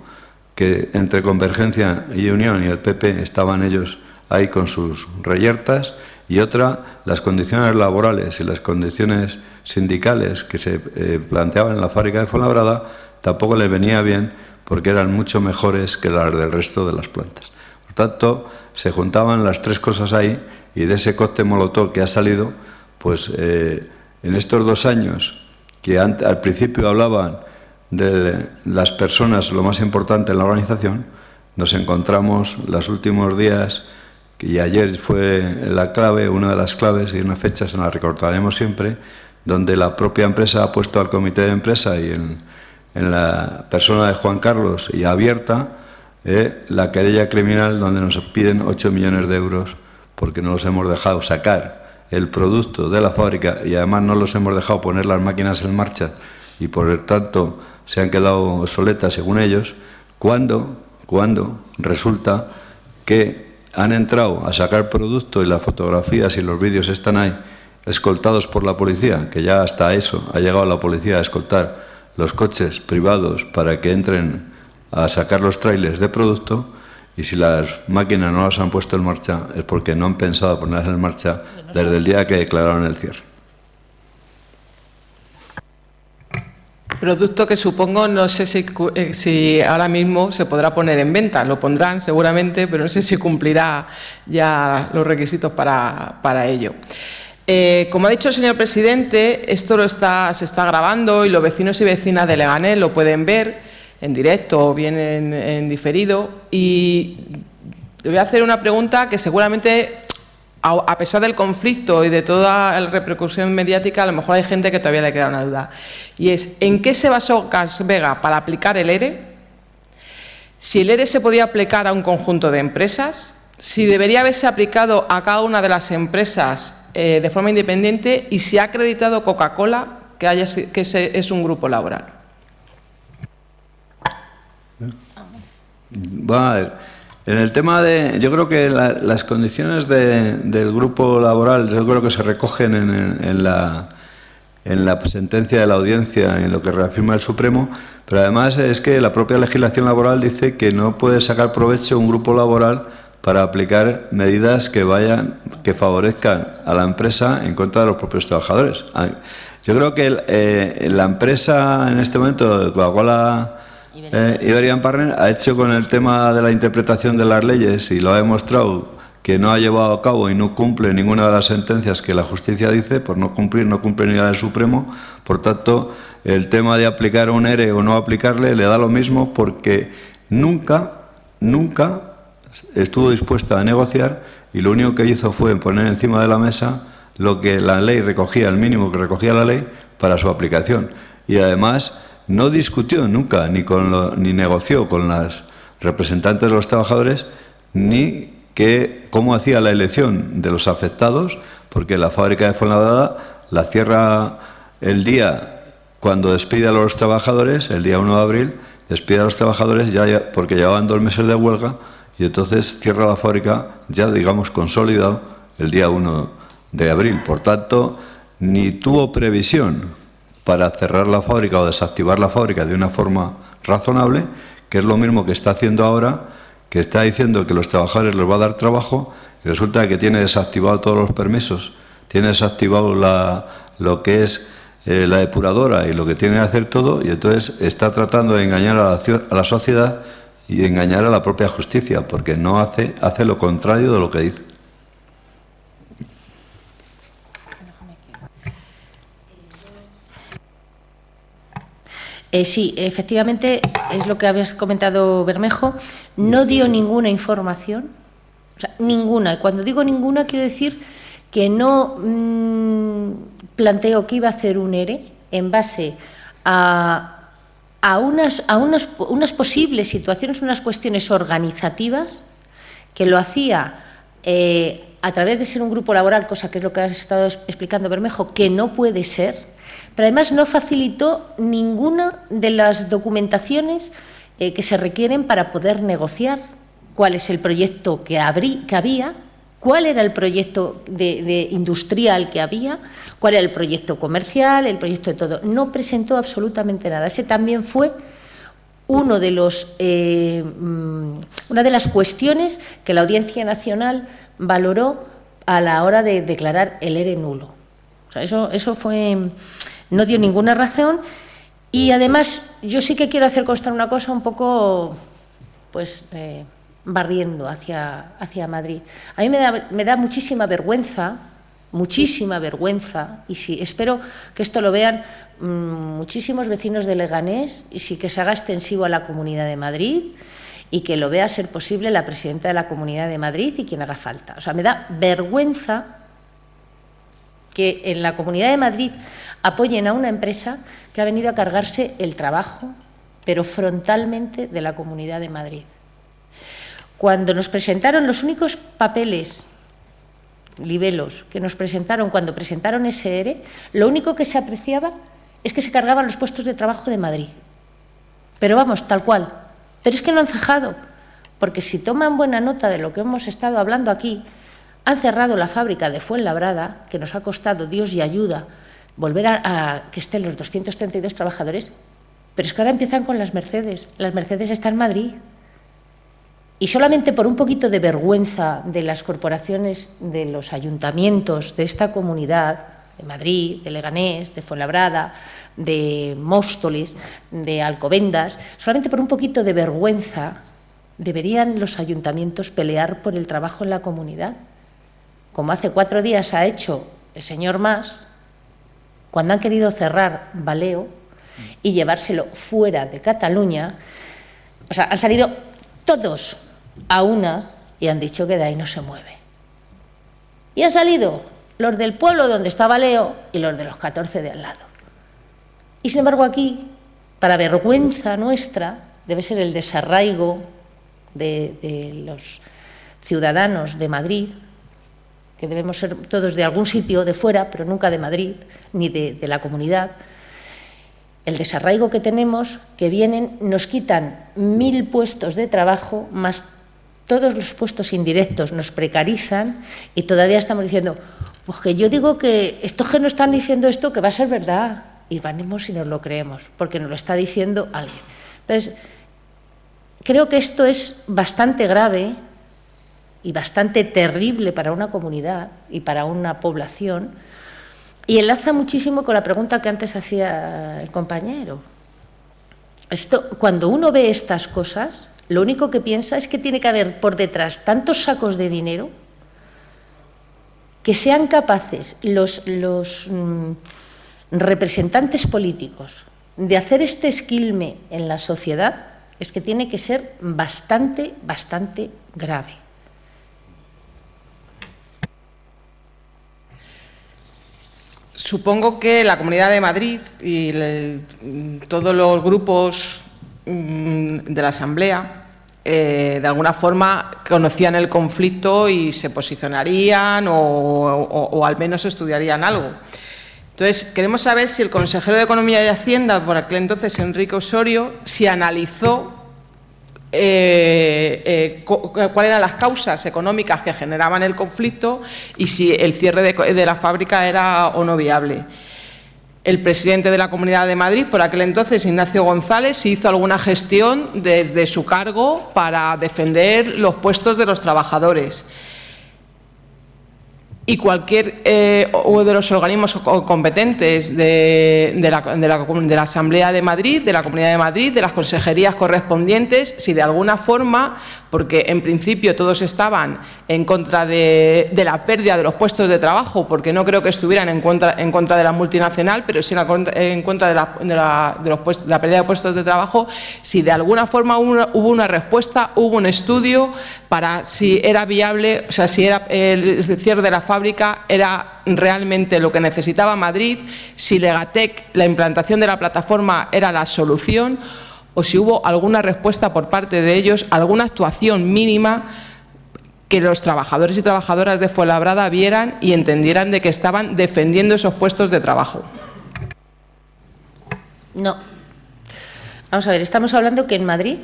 que entre Convergencia y Unión y el PP estaban ellos ahí con sus reyertas, y otra, las condiciones laborales y las condiciones sindicales que se planteaban en la fábrica de Fuenlabrada tampoco les venía bien, porque eran mucho mejores que las del resto de las plantas. Por tanto, se juntaban las tres cosas ahí, y de ese cóctel molotov que ha salido, pues en estos 2 años, que al principio hablaban de las personas lo más importante en la organización, nos encontramos los últimos días, y ayer fue la clave, una de las claves, y unas fechas en las recordaremos siempre, donde la propia empresa ha puesto al comité de empresa y en la persona de Juan Carlos y abierta la querella criminal, donde nos piden 8 millones de euros porque no los hemos dejado sacar el producto de la fábrica y además no los hemos dejado poner las máquinas en marcha y por lo tanto se han quedado obsoletas según ellos, cuando resulta que han entrado a sacar producto y las fotografías y los vídeos están ahí, escoltados por la policía, que ya hasta eso ha llegado la policía a escoltar los coches privados para que entren a sacar los trailers de producto, y si las máquinas no las han puesto en marcha es porque no han pensado ponerlas en marcha desde el día que declararon el cierre. Producto que supongo, no sé si ahora mismo se podrá poner en venta, lo pondrán seguramente, pero no sé si cumplirá ya los requisitos para ello. Como ha dicho el señor presidente, esto se está grabando y los vecinos y vecinas de Leganés lo pueden ver en directo o bien en diferido. Y le voy a hacer una pregunta que seguramente, a pesar del conflicto y de toda la repercusión mediática, a lo mejor hay gente que todavía le queda una duda. Y es, ¿en qué se basó Gas Vega para aplicar el ERE? Si el ERE se podía aplicar a un conjunto de empresas, si debería haberse aplicado a cada una de las empresas de forma independiente, y si ha acreditado Coca-Cola que ese es un grupo laboral. Va a ver, en el tema de, yo creo que las condiciones del grupo laboral, yo creo que se recogen en la sentencia de la audiencia, en lo que reafirma el Supremo, pero además es que la propia legislación laboral dice que no puede sacar provecho un grupo laboral para aplicar medidas que favorezcan a la empresa en contra de los propios trabajadores. Yo creo que la empresa en este momento, Coca-Cola Iberian Partners, ha hecho con el tema de la interpretación de las leyes y lo ha demostrado que no ha llevado a cabo y no cumple ninguna de las sentencias que la justicia dice, por no cumple ni la del Supremo. Por tanto, el tema de aplicar un ERE o no aplicarle le da lo mismo, porque nunca estuvo dispuesta a negociar, y lo único que hizo fue poner encima de la mesa lo que la ley recogía, el mínimo que recogía la ley, para su aplicación. Y además no discutió nunca ni negoció con las representantes de los trabajadores ni cómo hacía la elección de los afectados, porque la fábrica de Fuenlabrada la cierra el día cuando despide a los trabajadores, el día 1 de abril, despide a los trabajadores ya porque llevaban 2 meses de huelga, y entonces cierra la fábrica ya, digamos, consolidado el día 1 de abril. Por tanto, ni tuvo previsión para cerrar la fábrica o desactivar la fábrica de una forma razonable, que es lo mismo que está haciendo ahora, que está diciendo que los trabajadores les va a dar trabajo y resulta que tiene desactivado todos los permisos, tiene desactivado lo que es la depuradora y lo que tiene que hacer todo, y entonces está tratando de engañar a la sociedad y engañar a la propia justicia, porque no hace lo contrario de lo que dice. Sí, efectivamente, es lo que habías comentado, Bermejo, no dio ninguna información, o sea, ninguna. Y cuando digo ninguna, quiero decir que no planteó que iba a hacer un ERE en base a unas posibles situaciones, unas cuestiones organizativas, que lo hacía a través de ser un grupo laboral, cosa que es lo que has estado explicando, Bermejo, que no puede ser. Pero además no facilitó ninguna de las documentaciones que se requieren para poder negociar cuál es el proyecto que había, cuál era el proyecto de industrial que había, cuál era el proyecto comercial, el proyecto de todo. No presentó absolutamente nada. Ese también fue una de las cuestiones que la Audiencia Nacional valoró a la hora de declarar el ERE nulo. O sea, eso fue... No dio ninguna razón y, además, yo sí que quiero hacer constar una cosa un poco, pues, barriendo hacia Madrid. A mí me da muchísima vergüenza, y sí, espero que esto lo vean muchísimos vecinos de Leganés y sí que se haga extensivo a la Comunidad de Madrid y que lo vea, a ser posible, la presidenta de la Comunidad de Madrid y quien haga falta. O sea, me da vergüenza que en la Comunidad de Madrid apoyen a una empresa que ha venido a cargarse el trabajo, pero frontalmente, de la Comunidad de Madrid. Cuando nos presentaron los únicos papeles, libelos, que nos presentaron cuando presentaron ese ERE, lo único que se apreciaba es que se cargaban los puestos de trabajo de Madrid. Pero vamos, tal cual. Pero es que no han cejado, porque si toman buena nota de lo que hemos estado hablando aquí, han cerrado la fábrica de Fuenlabrada, que nos ha costado, Dios y ayuda, volver a que estén los 232 trabajadores, pero es que ahora empiezan con las Mercedes. Las Mercedes están en Madrid. Y solamente por un poquito de vergüenza de las corporaciones, de los ayuntamientos de esta comunidad, de Madrid, de Leganés, de Fuenlabrada, de Móstoles, de Alcobendas, solamente por un poquito de vergüenza deberían los ayuntamientos pelear por el trabajo en la comunidad, como hace 4 días ha hecho el señor Mas, cuando han querido cerrar Valeo y llevárselo fuera de Cataluña. O sea, han salido todos a una y han dicho que de ahí no se mueve. Y han salido los del pueblo donde está Valeo y los de los 14 de al lado. Y sin embargo aquí, para vergüenza nuestra, debe ser el desarraigo de los ciudadanos de Madrid, que debemos ser todos de algún sitio de fuera, pero nunca de Madrid, ni de la comunidad, el desarraigo que tenemos, que vienen, nos quitan 1000 puestos de trabajo, más todos los puestos indirectos, nos precarizan y todavía estamos diciendo, pues que yo digo que estos que nos están diciendo esto, que va a ser verdad, y vanemos y nos lo creemos, porque nos lo está diciendo alguien. Entonces, creo que esto es bastante grave y bastante terrible para una comunidad y para una población, y enlaza muchísimo con la pregunta que antes hacía el compañero. Cuando uno ve estas cosas, lo único que piensa es que tiene que haber por detrás tantos sacos de dinero que sean capaces los representantes políticos de hacer este esquilme en la sociedad, es que tiene que ser bastante, bastante grave. Supongo que la Comunidad de Madrid y todos los grupos de la Asamblea de alguna forma conocían el conflicto y se posicionarían o al menos estudiarían algo. Entonces, queremos saber si el consejero de Economía y Hacienda, por aquel entonces Enrique Osorio, si analizó cuáles eran las causas económicas que generaban el conflicto y si el cierre de la fábrica era o no viable. el presidente de la Comunidad de Madrid, por aquel entonces, Ignacio González, hizo alguna gestión desde su cargo para defender los puestos de los trabajadores. Y cualquier o de los organismos competentes de la Asamblea de Madrid, de la Comunidad de Madrid, de las consejerías correspondientes, si de alguna forma, porque en principio todos estaban en contra de la pérdida de los puestos de trabajo, porque no creo que estuvieran en contra de la multinacional, pero sí en contra de la pérdida de puestos de trabajo, si de alguna forma hubo una respuesta, hubo un estudio para si era viable, o sea, si era el cierre de la fábrica era realmente lo que necesitaba Madrid, si Legatec, la implantación de la plataforma era la solución, o si hubo alguna respuesta por parte de ellos, alguna actuación mínima que los trabajadores y trabajadoras de Fuenlabrada vieran y entendieran de que estaban defendiendo esos puestos de trabajo. No. Vamos a ver, estamos hablando que en Madrid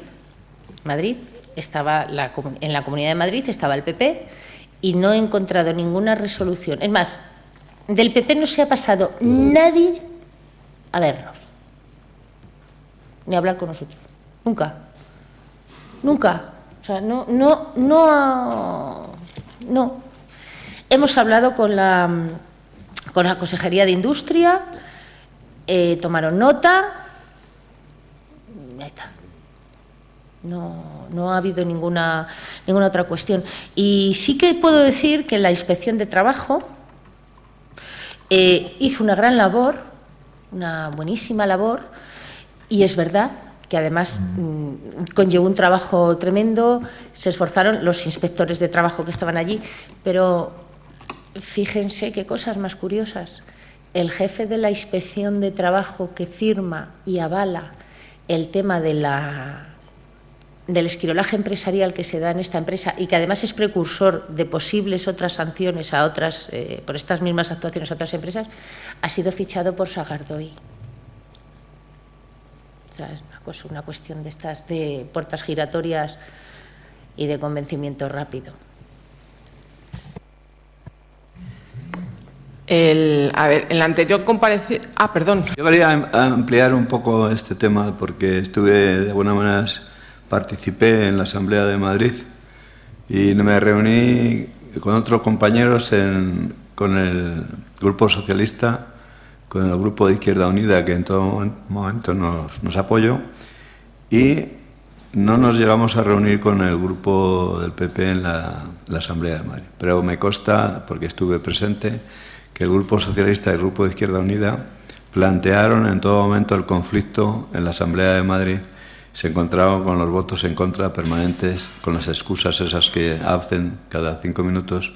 estaba en la Comunidad de Madrid estaba el PP y no he encontrado ninguna resolución. Es más, del PP no se ha pasado nadie a vernos, ni a hablar con nosotros. Nunca. Nunca. O sea, no. Hemos hablado con la Consejería de Industria, tomaron nota, ahí está. No ha habido ninguna otra cuestión. Y sí que puedo decir que la Inspección de Trabajo hizo una gran labor, una buenísima labor, y es verdad que además conllevó un trabajo tremendo, se esforzaron los inspectores de trabajo que estaban allí, pero fíjense qué cosas más curiosas. El jefe de la Inspección de Trabajo que firma y avala el tema del esquirolaje empresarial que se da en esta empresa y que además es precursor de posibles otras sanciones a otras, por estas mismas actuaciones a otras empresas, ha sido fichado por Sagardoy. O sea, es una cuestión de estas de puertas giratorias y de convencimiento rápido. A ver, en la anterior comparecencia... perdón. Yo quería ampliar un poco este tema porque de alguna manera, participé en la Asamblea de Madrid y me reuní con otros compañeros con el Grupo Socialista, con el Grupo de Izquierda Unida, que en todo momento nos apoyó, y no nos llegamos a reunir con el Grupo del PP en la Asamblea de Madrid. Pero me consta, porque estuve presente, que el Grupo Socialista y el Grupo de Izquierda Unida plantearon en todo momento el conflicto en la Asamblea de Madrid. Se encontraron con los votos en contra permanentes, con las excusas esas que hacen cada 5 minutos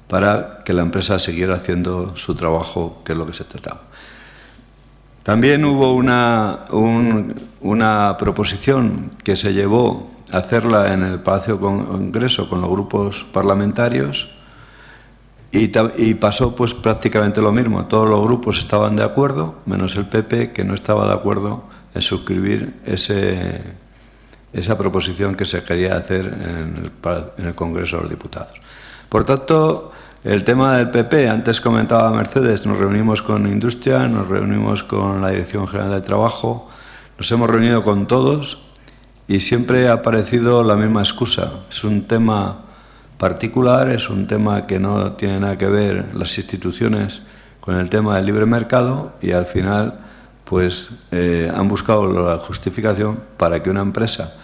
para que la empresa siguiera haciendo su trabajo, que es lo que se trataba. También hubo una proposición que se llevó a hacerla en el Palacio Congreso con los grupos parlamentarios y pasó pues prácticamente lo mismo. Todos los grupos estaban de acuerdo, menos el PP, que no estaba de acuerdo en suscribir esa proposición que se quería hacer en el Congreso de los Diputados. Por tanto, el tema del PP, antes comentaba Mercedes, nos reunimos con Industria, nos reunimos con la Dirección General de Trabajo, nos hemos reunido con todos y siempre ha aparecido la misma excusa. Es un tema particular, es un tema que no tiene nada que ver las instituciones con el tema del libre mercado y al final pues han buscado la justificación para que una empresa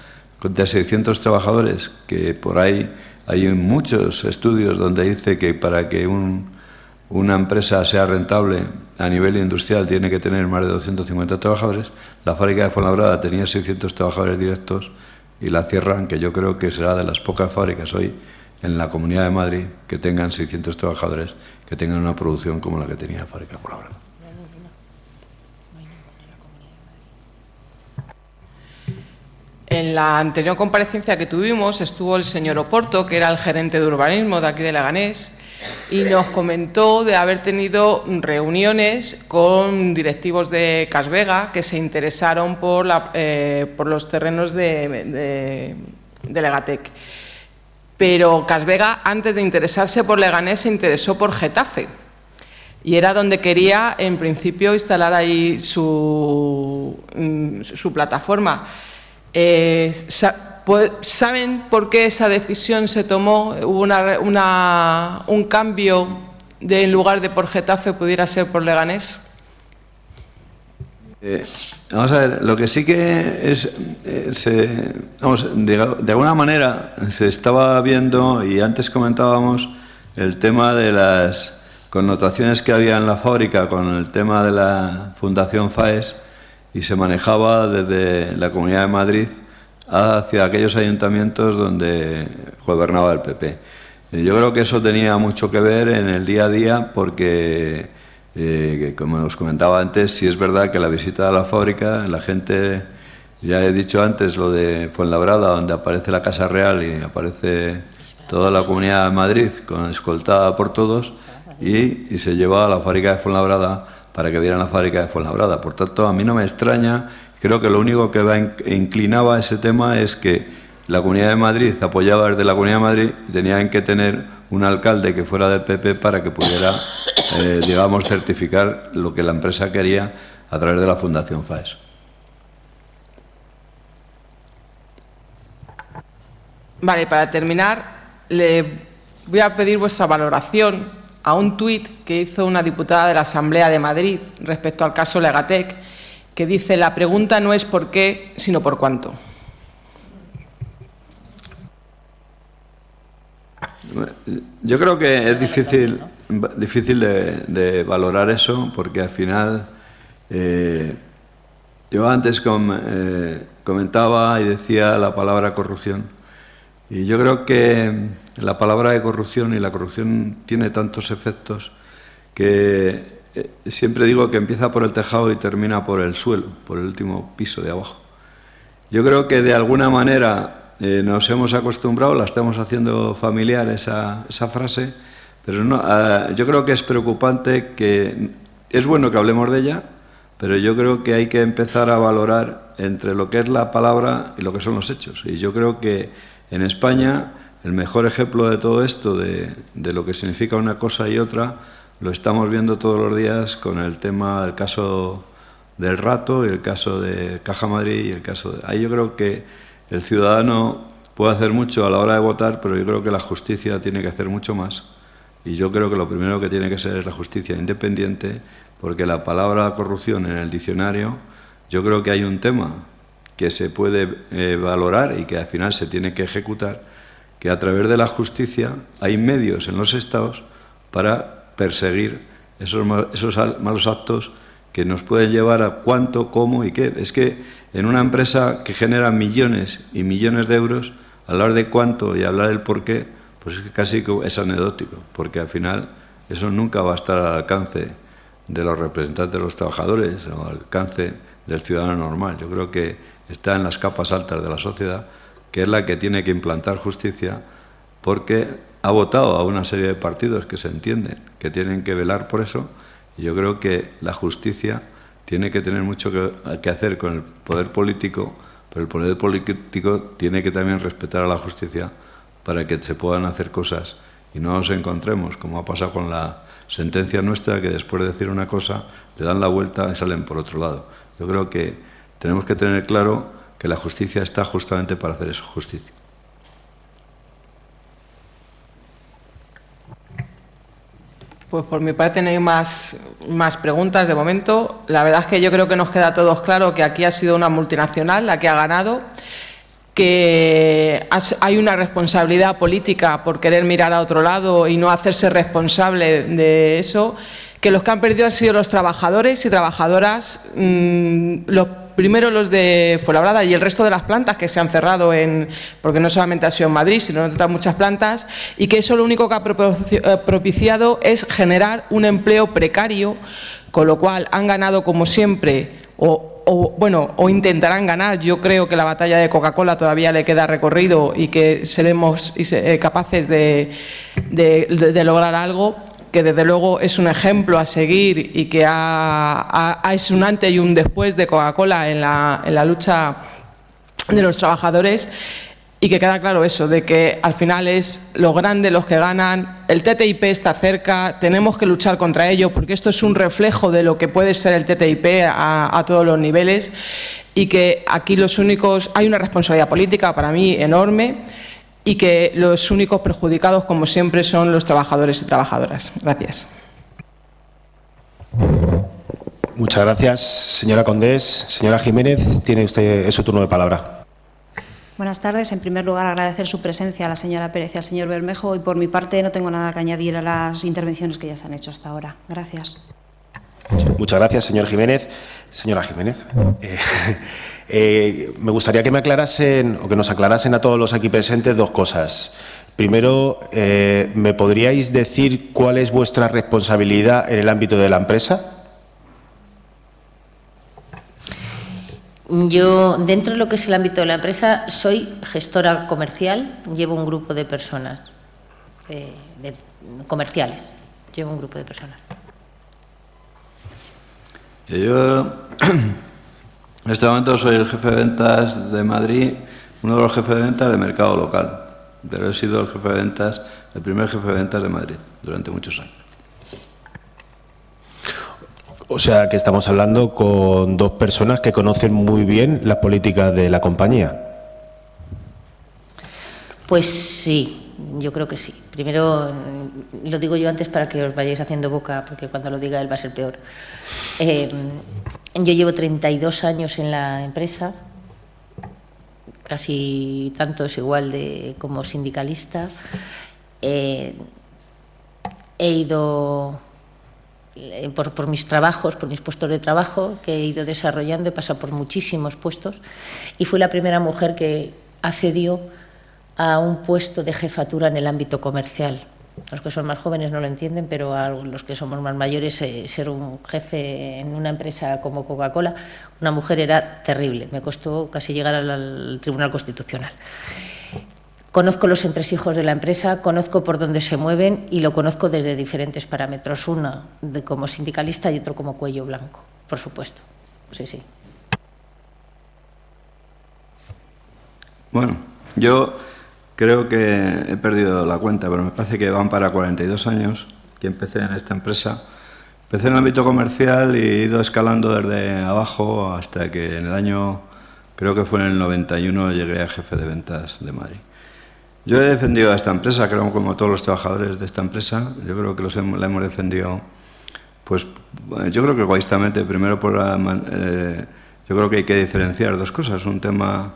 de 600 trabajadores, que por ahí hay muchos estudios donde dice que para que una empresa sea rentable a nivel industrial tiene que tener más de 250 trabajadores, la fábrica de Fuenlabrada tenía 600 trabajadores directos y la cierran, que yo creo que será de las pocas fábricas hoy en la Comunidad de Madrid que tengan 600 trabajadores, que tengan una producción como la que tenía la fábrica de Fuenlabrada. En la anterior comparecencia que tuvimos estuvo el señor Oporto, que era el gerente de urbanismo de aquí de Leganés, y nos comentó de haber tenido reuniones con directivos de Casvega que se interesaron por los terrenos de Legatec. Pero Casvega, antes de interesarse por Leganés, se interesó por Getafe. y era donde quería, en principio, instalar ahí su plataforma. ¿Saben por qué esa decisión se tomó? ¿Hubo un cambio de, en lugar de por Getafe, pudiera ser por Leganés? Vamos a ver, lo que sí que es, de alguna manera se estaba viendo, y antes comentábamos el tema de las connotaciones que había en la fábrica con el tema de la Fundación FAES, y se manejaba desde la Comunidad de Madrid hacia aquellos ayuntamientos donde gobernaba el PP. Yo creo que eso tenía mucho que ver en el día a día porque, como os comentaba antes, sí es verdad que la visita a la fábrica, la gente, ya he dicho antes lo de Fuenlabrada, donde aparece la Casa Real y aparece toda la Comunidad de Madrid escoltada por todos, y se lleva a la fábrica de Fuenlabrada para que vieran la fábrica de Fuenlabrada. Por tanto, a mí no me extraña, creo que lo único que inclinaba ese tema es que la Comunidad de Madrid apoyaba desde la Comunidad de Madrid y tenían que tener un alcalde que fuera del PP para que pudiera, digamos, certificar lo que la empresa quería a través de la Fundación FAES. Vale, para terminar, le voy a pedir vuestra valoración a un tuit que hizo una diputada de la Asamblea de Madrid respecto al caso Legatec, que dice: la pregunta no es por qué, sino por cuánto. Yo creo que es difícil de valorar eso, porque al final yo antes comentaba y decía la palabra corrupción, y yo creo que la palabra de corrupción, y la corrupción tiene tantos efectos, que siempre digo que empieza por el tejado y termina por el suelo, por el último piso de abajo. Yo creo que de alguna manera nos hemos acostumbrado, la estamos haciendo familiar esa frase, pero no, yo creo que es preocupante, que es bueno que hablemos de ella, pero yo creo que hay que empezar a valorar entre lo que es la palabra y lo que son los hechos. Y yo creo que en España el mejor ejemplo de todo esto, de lo que significa una cosa y otra, lo estamos viendo todos los días con el tema del caso del Rato y el caso de Caja Madrid y el caso de... Ahí yo creo que el ciudadano puede hacer mucho a la hora de votar, pero yo creo que la justicia tiene que hacer mucho más. Y yo creo que lo primero que tiene que ser es la justicia independiente, porque la palabra corrupción en el diccionario, yo creo que hay un tema que se puede valorar y que al final se tiene que ejecutar, que a través de la justicia hay medios en los estados para perseguir esos malos actos que nos pueden llevar a cuánto, cómo y qué. Es que en una empresa que genera millones y millones de euros, hablar de cuánto y hablar del por qué, pues es que casi es anecdótico, porque al final eso nunca va a estar al alcance de los representantes de los trabajadores o al alcance del ciudadano normal. Yo creo que está en las capas altas de la sociedad, que es la que tiene que implantar justicia, porque ha votado a una serie de partidos que se entienden, que tienen que velar por eso, y yo creo que la justicia tiene que tener mucho que hacer con el poder político, pero el poder político tiene que también respetar a la justicia para que se puedan hacer cosas y no nos encontremos, como ha pasado con la sentencia nuestra, que después de decir una cosa le dan la vuelta y salen por otro lado. Yo creo que tenemos que tener claro que la justicia está justamente para hacer eso, justicia. Pues por mi parte no hay más preguntas de momento. La verdad es que yo creo que nos queda a todos claro que aquí ha sido una multinacional la que ha ganado, que hay una responsabilidad política por querer mirar a otro lado y no hacerse responsable de eso, que los que han perdido han sido los trabajadores y trabajadoras, primero los de Fuenlabrada y el resto de las plantas que se han cerrado, porque no solamente ha sido en Madrid, sino en otras muchas plantas, y que eso lo único que ha propiciado es generar un empleo precario, con lo cual han ganado como siempre, o intentarán ganar. Yo creo que la batalla de Coca-Cola todavía le queda recorrido y que seremos capaces de lograr algo, que desde luego es un ejemplo a seguir y que es un antes y un después de Coca-Cola en la lucha de los trabajadores. y que queda claro eso, de que al final es los grandes los que ganan, el TTIP está cerca, tenemos que luchar contra ello porque esto es un reflejo de lo que puede ser el TTIP a todos los niveles y que aquí hay una responsabilidad política para mí enorme y que los únicos perjudicados, como siempre, son los trabajadores y trabajadoras. Gracias. Muchas gracias, señora Condés. Señora Jiménez, tiene usted su turno de palabra. Buenas tardes. En primer lugar, agradecer su presencia a la señora Pérez y al señor Bermejo y por mi parte no tengo nada que añadir a las intervenciones que ya se han hecho hasta ahora. Gracias. Muchas gracias, señor Jiménez. Señora Jiménez, me gustaría que me aclarasen o que nos aclarasen a todos los aquí presentes dos cosas. Primero, ¿me podríais decir cuál es vuestra responsabilidad en el ámbito de la empresa? Yo, dentro de lo que es el ámbito de la empresa, soy gestora comercial, llevo un grupo de personas comerciales, llevo un grupo de personas. Yo, en este momento, soy el jefe de ventas de Madrid, uno de los jefes de ventas del mercado local, pero he sido el jefe de ventas, el primer jefe de ventas de Madrid durante muchos años. O sea, que estamos hablando con dos personas que conocen muy bien las políticas de la compañía. Pues sí, yo creo que sí. Primero, lo digo yo antes para que os vayáis haciendo boca, porque cuando lo diga él va a ser peor. Yo llevo 32 años en la empresa, casi tantos igual como sindicalista. He ido por mis trabajos, por mis puestos de trabajo que he ido desarrollando, he pasado por muchísimos puestos y fui la primera mujer que accedió a un puesto de jefatura en el ámbito comercial. Los que son más jóvenes no lo entienden, pero a los que somos más mayores, ser un jefe en una empresa como Coca-Cola, una mujer era terrible. Me costó casi llegar al Tribunal Constitucional. Conozco los entresijos de la empresa, conozco por dónde se mueven y lo conozco desde diferentes parámetros. Uno como sindicalista y otro como cuello blanco, por supuesto. Sí, sí. Bueno, yo creo que he perdido la cuenta, pero me parece que van para 42 años que empecé en esta empresa. Empecé en el ámbito comercial y he ido escalando desde abajo hasta que en el año, creo que fue en el 91, llegué a jefe de ventas de Madrid. Yo he defendido a esta empresa, creo como todos los trabajadores de esta empresa, yo creo que la hemos defendido, pues yo creo que egoístamente, primero yo creo que hay que diferenciar dos cosas, un tema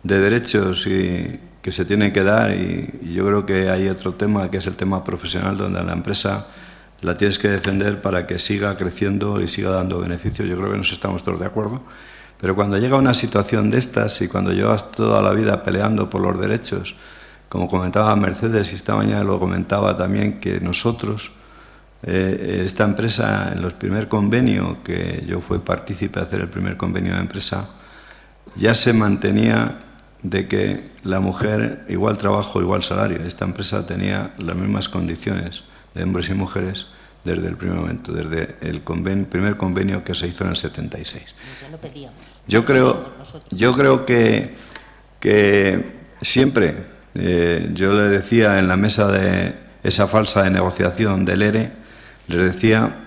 de derechos que se tienen que dar y yo creo que hay otro tema que es el tema profesional donde la empresa la tienes que defender para que siga creciendo y siga dando beneficios. Yo creo que nos estamos todos de acuerdo, pero cuando llega una situación de estas y cuando llevas toda la vida peleando por los derechos, como comentaba Mercedes y esta mañana lo comentaba también, que nosotros, esta empresa, en los primer convenio, que yo fui partícipe de hacer el primer convenio de empresa, ya se mantenía de que la mujer, igual trabajo, igual salario. Esta empresa tenía las mismas condiciones de hombres y mujeres desde el primer momento, desde el primer convenio que se hizo en el 76. Yo creo que siempre... yo le decía en la mesa de esa falsa de negociación del ERE, le decía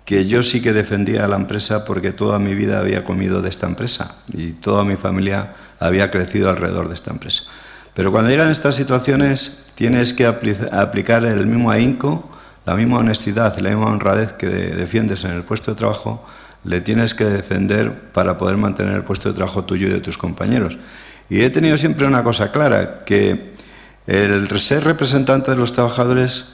que yo sí que defendía a la empresa porque toda mi vida había comido de esta empresa y toda mi familia había crecido alrededor de esta empresa. Pero cuando llegan estas situaciones tienes que aplicar el mismo ahínco, la misma honestidad, la misma honradez que defiendes en el puesto de trabajo, le tienes que defender para poder mantener el puesto de trabajo tuyo y de tus compañeros. Y he tenido siempre una cosa clara, que el ser representante de los trabajadores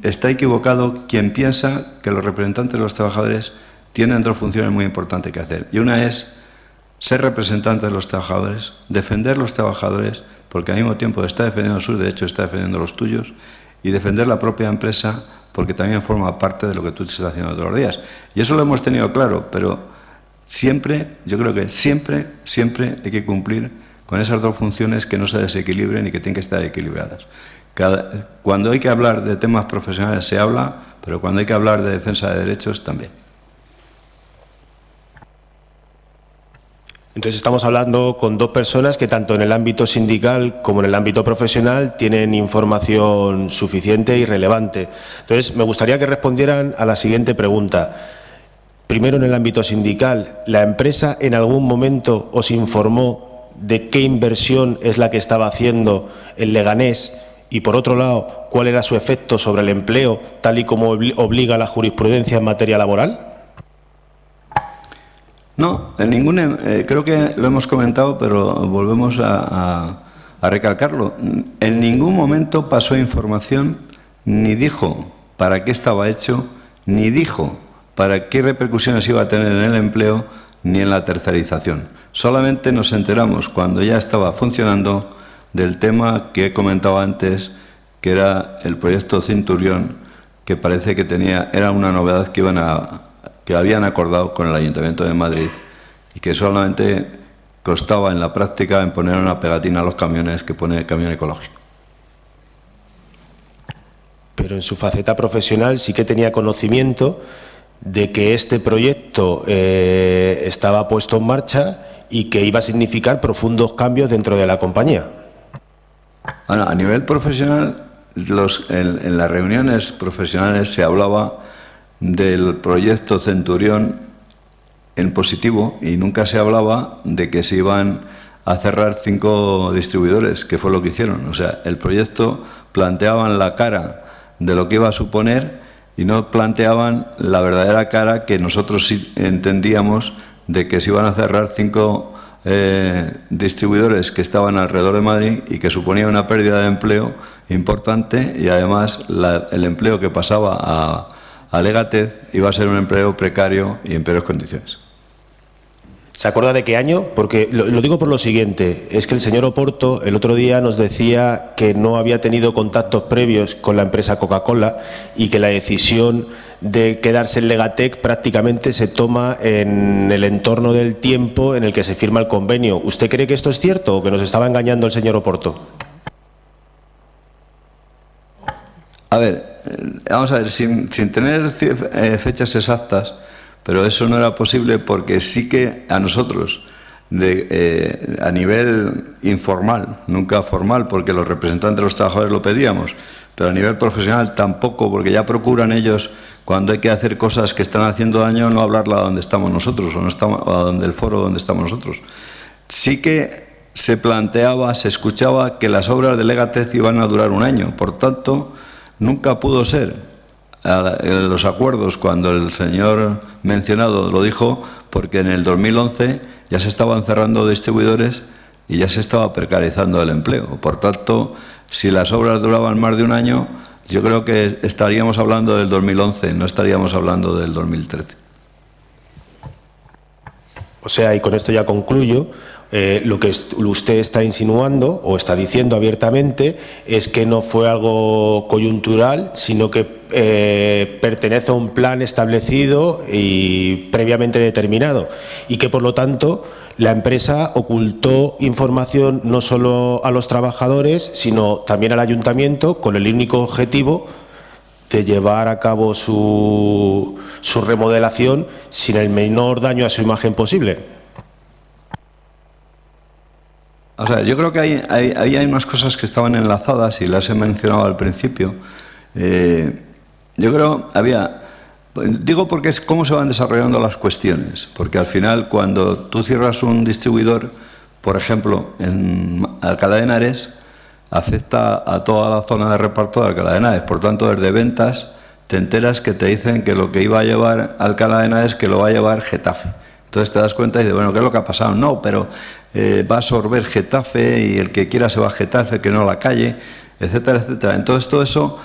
está equivocado quien piensa que los representantes de los trabajadores tienen dos funciones muy importantes que hacer. Y una es ser representante de los trabajadores, defender los trabajadores, porque al mismo tiempo está defendiendo sus derechos, está defendiendo los tuyos, y defender la propia empresa, porque también forma parte de lo que tú estás haciendo todos los días. Y eso lo hemos tenido claro, pero siempre, yo creo que siempre hay que cumplir con esas dos funciones que no se desequilibren y que tienen que estar equilibradas. Cuando hay que hablar de temas profesionales se habla, pero cuando hay que hablar de defensa de derechos también. Entonces estamos hablando con dos personas que tanto en el ámbito sindical como en el ámbito profesional tienen información suficiente y relevante. Entonces me gustaría que respondieran a la siguiente pregunta. Primero, en el ámbito sindical, ¿la empresa en algún momento os informó de qué inversión es la que estaba haciendo en Leganés? Y por otro lado, ¿cuál era su efecto sobre el empleo, tal y como obliga la jurisprudencia en materia laboral? No, en ningún, creo que lo hemos comentado, pero volvemos a recalcarlo. En ningún momento pasó información, ni dijo para qué estaba hecho, ni dijo para qué repercusiones iba a tener en el empleo, ni en la tercerización. Solamente nos enteramos cuando ya estaba funcionando del tema que he comentado antes, que era el proyecto Centurión, que parece que era una novedad que habían acordado con el Ayuntamiento de Madrid y que solamente costaba en la práctica en poner una pegatina a los camiones que pone camión ecológico. Pero en su faceta profesional sí que tenía conocimiento de que este proyecto estaba puesto en marcha y que iba a significar profundos cambios dentro de la compañía. Bueno, a nivel profesional, en las reuniones profesionales se hablaba del proyecto Centurión en positivo y nunca se hablaba de que se iban a cerrar 5 distribuidores, que fue lo que hicieron. O sea, el proyecto planteaban la cara de lo que iba a suponer y no planteaban la verdadera cara que nosotros sí entendíamos de que se iban a cerrar 5 distribuidores que estaban alrededor de Madrid y que suponía una pérdida de empleo importante y además el empleo que pasaba a Legatez iba a ser un empleo precario y en peores condiciones. ¿Se acuerda de qué año? Porque lo digo por lo siguiente, es que el señor Oporto el otro día nos decía que no había tenido contactos previos con la empresa Coca-Cola y que la decisión de quedarse en Legatec prácticamente se toma en el entorno del tiempo en el que se firma el convenio. ¿Usted cree que esto es cierto o que nos estaba engañando el señor Oporto? A ver, vamos a ver, sin tener fechas exactas, pero eso no era posible porque sí que a nosotros, a nivel informal, nunca formal, porque los representantes de los trabajadores lo pedíamos, pero a nivel profesional tampoco, porque ya procuran ellos, cuando hay que hacer cosas que están haciendo daño, no hablarla donde estamos nosotros o a donde el foro donde estamos nosotros. Sí que se planteaba, se escuchaba que las obras de Legatez iban a durar 1 año, por tanto, nunca pudo ser los acuerdos cuando el señor mencionado lo dijo, porque en el 2011 ya se estaban cerrando distribuidores y ya se estaba precarizando el empleo. Por tanto, si las obras duraban más de 1 año, yo creo que estaríamos hablando del 2011, no estaríamos hablando del 2013. O sea, y con esto ya concluyo, lo que usted está insinuando o está diciendo abiertamente es que no fue algo coyuntural, sino que pertenece a un plan establecido y previamente determinado y que, por lo tanto, la empresa ocultó información no solo a los trabajadores, sino también al ayuntamiento con el único objetivo de llevar a cabo su remodelación sin el menor daño a su imagen posible. O sea, yo creo que hay unas cosas que estaban enlazadas y las he mencionado al principio. Yo creo digo porque es cómo se van desarrollando las cuestiones, porque al final cuando tú cierras un distribuidor, por ejemplo, en Alcalá de Henares, afecta a toda la zona de reparto de Alcalá de Henares. Por tanto, desde ventas te enteras que te dicen que lo que iba a llevar Alcalá de Henares que lo va a llevar Getafe. Entonces te das cuenta y dices, bueno, ¿qué es lo que ha pasado? No, pero va a absorber Getafe y el que quiera se va a Getafe, que no a la calle, etcétera, etcétera. Entonces todo eso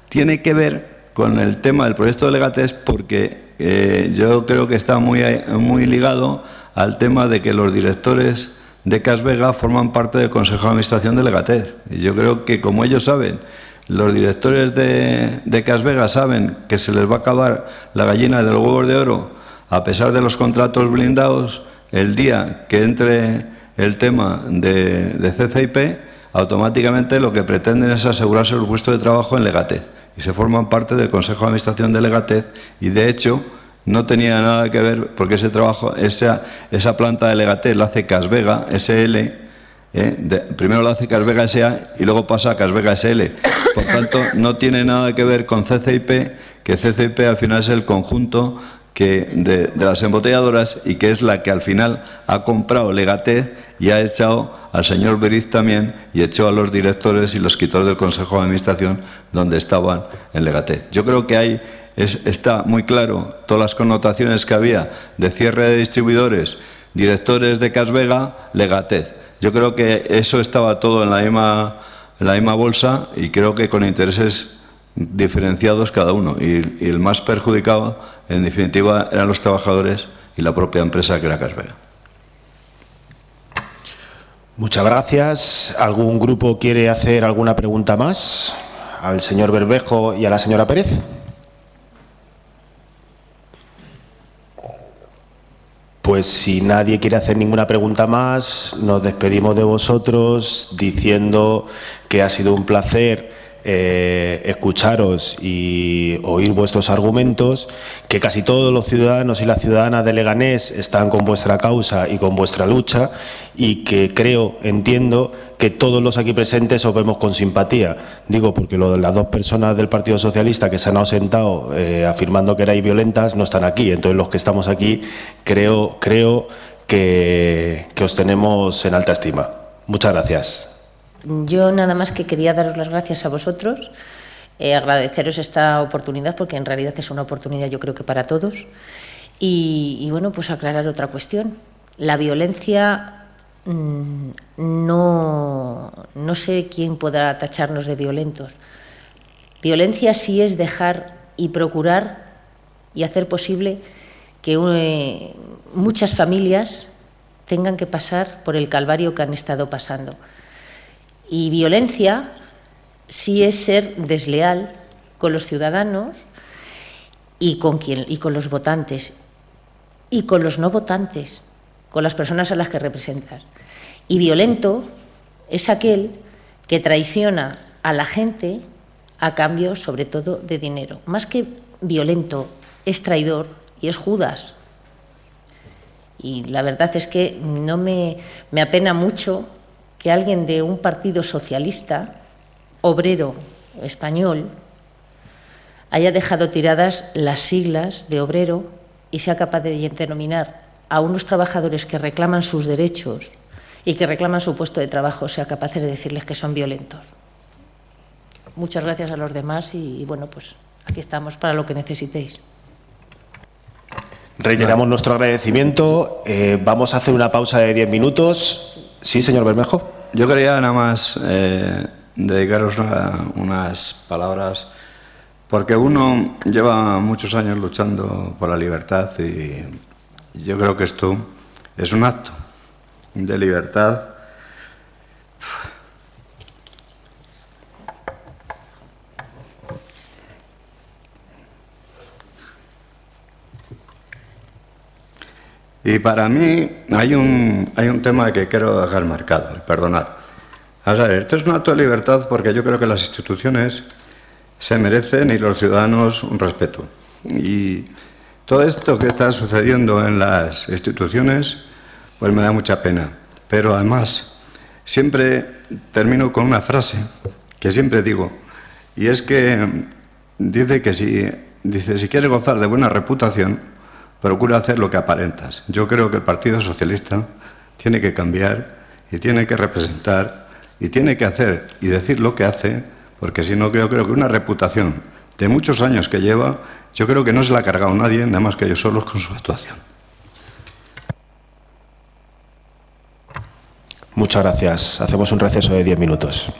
tiene que ver con el tema del proyecto de Legatez porque yo creo que está muy ligado al tema de que los directores de Cas Vega forman parte del Consejo de Administración de Legatez. Y yo creo que, como ellos saben, los directores de Cas Vega saben que se les va a acabar la gallina de los huevos de oro, a pesar de los contratos blindados, el día que entre el tema de CCIP, automáticamente lo que pretenden es asegurarse el puesto de trabajo en Legatez. Y se forman parte del Consejo de Administración de Legatez y, de hecho, no tenía nada que ver, porque ese trabajo, esa planta de Legatet la hace Casvega SL, primero la hace Casvega SA y luego pasa a Casvega SL. Por tanto, no tiene nada que ver con CCIP, que CCIP al final es el conjunto de las embotelladoras y que es la que al final ha comprado Legatet y ha echado al señor Beriz también y echó a los directores y los quitó del Consejo de Administración donde estaban en Legatet. Yo creo que ahí está muy claro todas las connotaciones que había de cierre de distribuidores, directores de Casvega, Legatet. Yo creo que eso estaba todo en la misma bolsa y creo que con intereses diferenciados cada uno. Y el más perjudicado, en definitiva, eran los trabajadores y la propia empresa que era Casvega. Muchas gracias. ¿Algún grupo quiere hacer alguna pregunta más al señor Bermejo y a la señora Pérez? Pues si nadie quiere hacer ninguna pregunta más, nos despedimos de vosotros diciendo que ha sido un placer escucharos y oír vuestros argumentos, que casi todos los ciudadanos y las ciudadanas de Leganés están con vuestra causa y con vuestra lucha y que entiendo que todos los aquí presentes os vemos con simpatía. Digo porque las dos personas del Partido Socialista que se han ausentado afirmando que erais violentas no están aquí, entonces los que estamos aquí creo que os tenemos en alta estima. Muchas gracias. Yo nada más que quería daros las gracias a vosotros, agradeceros esta oportunidad, porque en realidad es una oportunidad yo creo que para todos, y bueno, pues aclarar otra cuestión. La violencia, no sé quién podrá tacharnos de violentos. Violencia sí es dejar y procurar y hacer posible que muchas familias tengan que pasar por el calvario que han estado pasando. Y violencia sí es ser desleal con los ciudadanos y con los votantes y con los no votantes, con las personas a las que representas. Y violento es aquel que traiciona a la gente a cambio, sobre todo, de dinero. Más que violento, es traidor y es Judas. Y la verdad es que no me apena mucho que alguien de un partido socialista, obrero español, haya dejado tiradas las siglas de obrero y sea capaz de denominar a unos trabajadores que reclaman sus derechos y que reclaman su puesto de trabajo, sea capaz de decirles que son violentos. Muchas gracias a los demás y bueno, pues aquí estamos para lo que necesitéis. Reiteramos nuestro agradecimiento. Vamos a hacer una pausa de 10 minutos. Sí, señor Bermejo. Yo quería nada más dedicaros unas palabras, porque uno lleva muchos años luchando por la libertad y yo creo que esto es un acto de libertad. Y para mí hay un tema que quiero dejar marcado, perdonad. A ver, esto es un acto de libertad porque yo creo que las instituciones se merecen y los ciudadanos un respeto. Y todo esto que está sucediendo en las instituciones, pues me da mucha pena. Pero además, siempre termino con una frase que siempre digo, y es que dice que si quieres gozar de buena reputación, procura hacer lo que aparentas. Yo creo que el Partido Socialista tiene que cambiar y tiene que representar y tiene que hacer y decir lo que hace, porque si no, yo creo que una reputación de muchos años que lleva, yo creo que no se la ha cargado nadie, nada más que ellos solos con su actuación. Muchas gracias. Hacemos un receso de 10 minutos.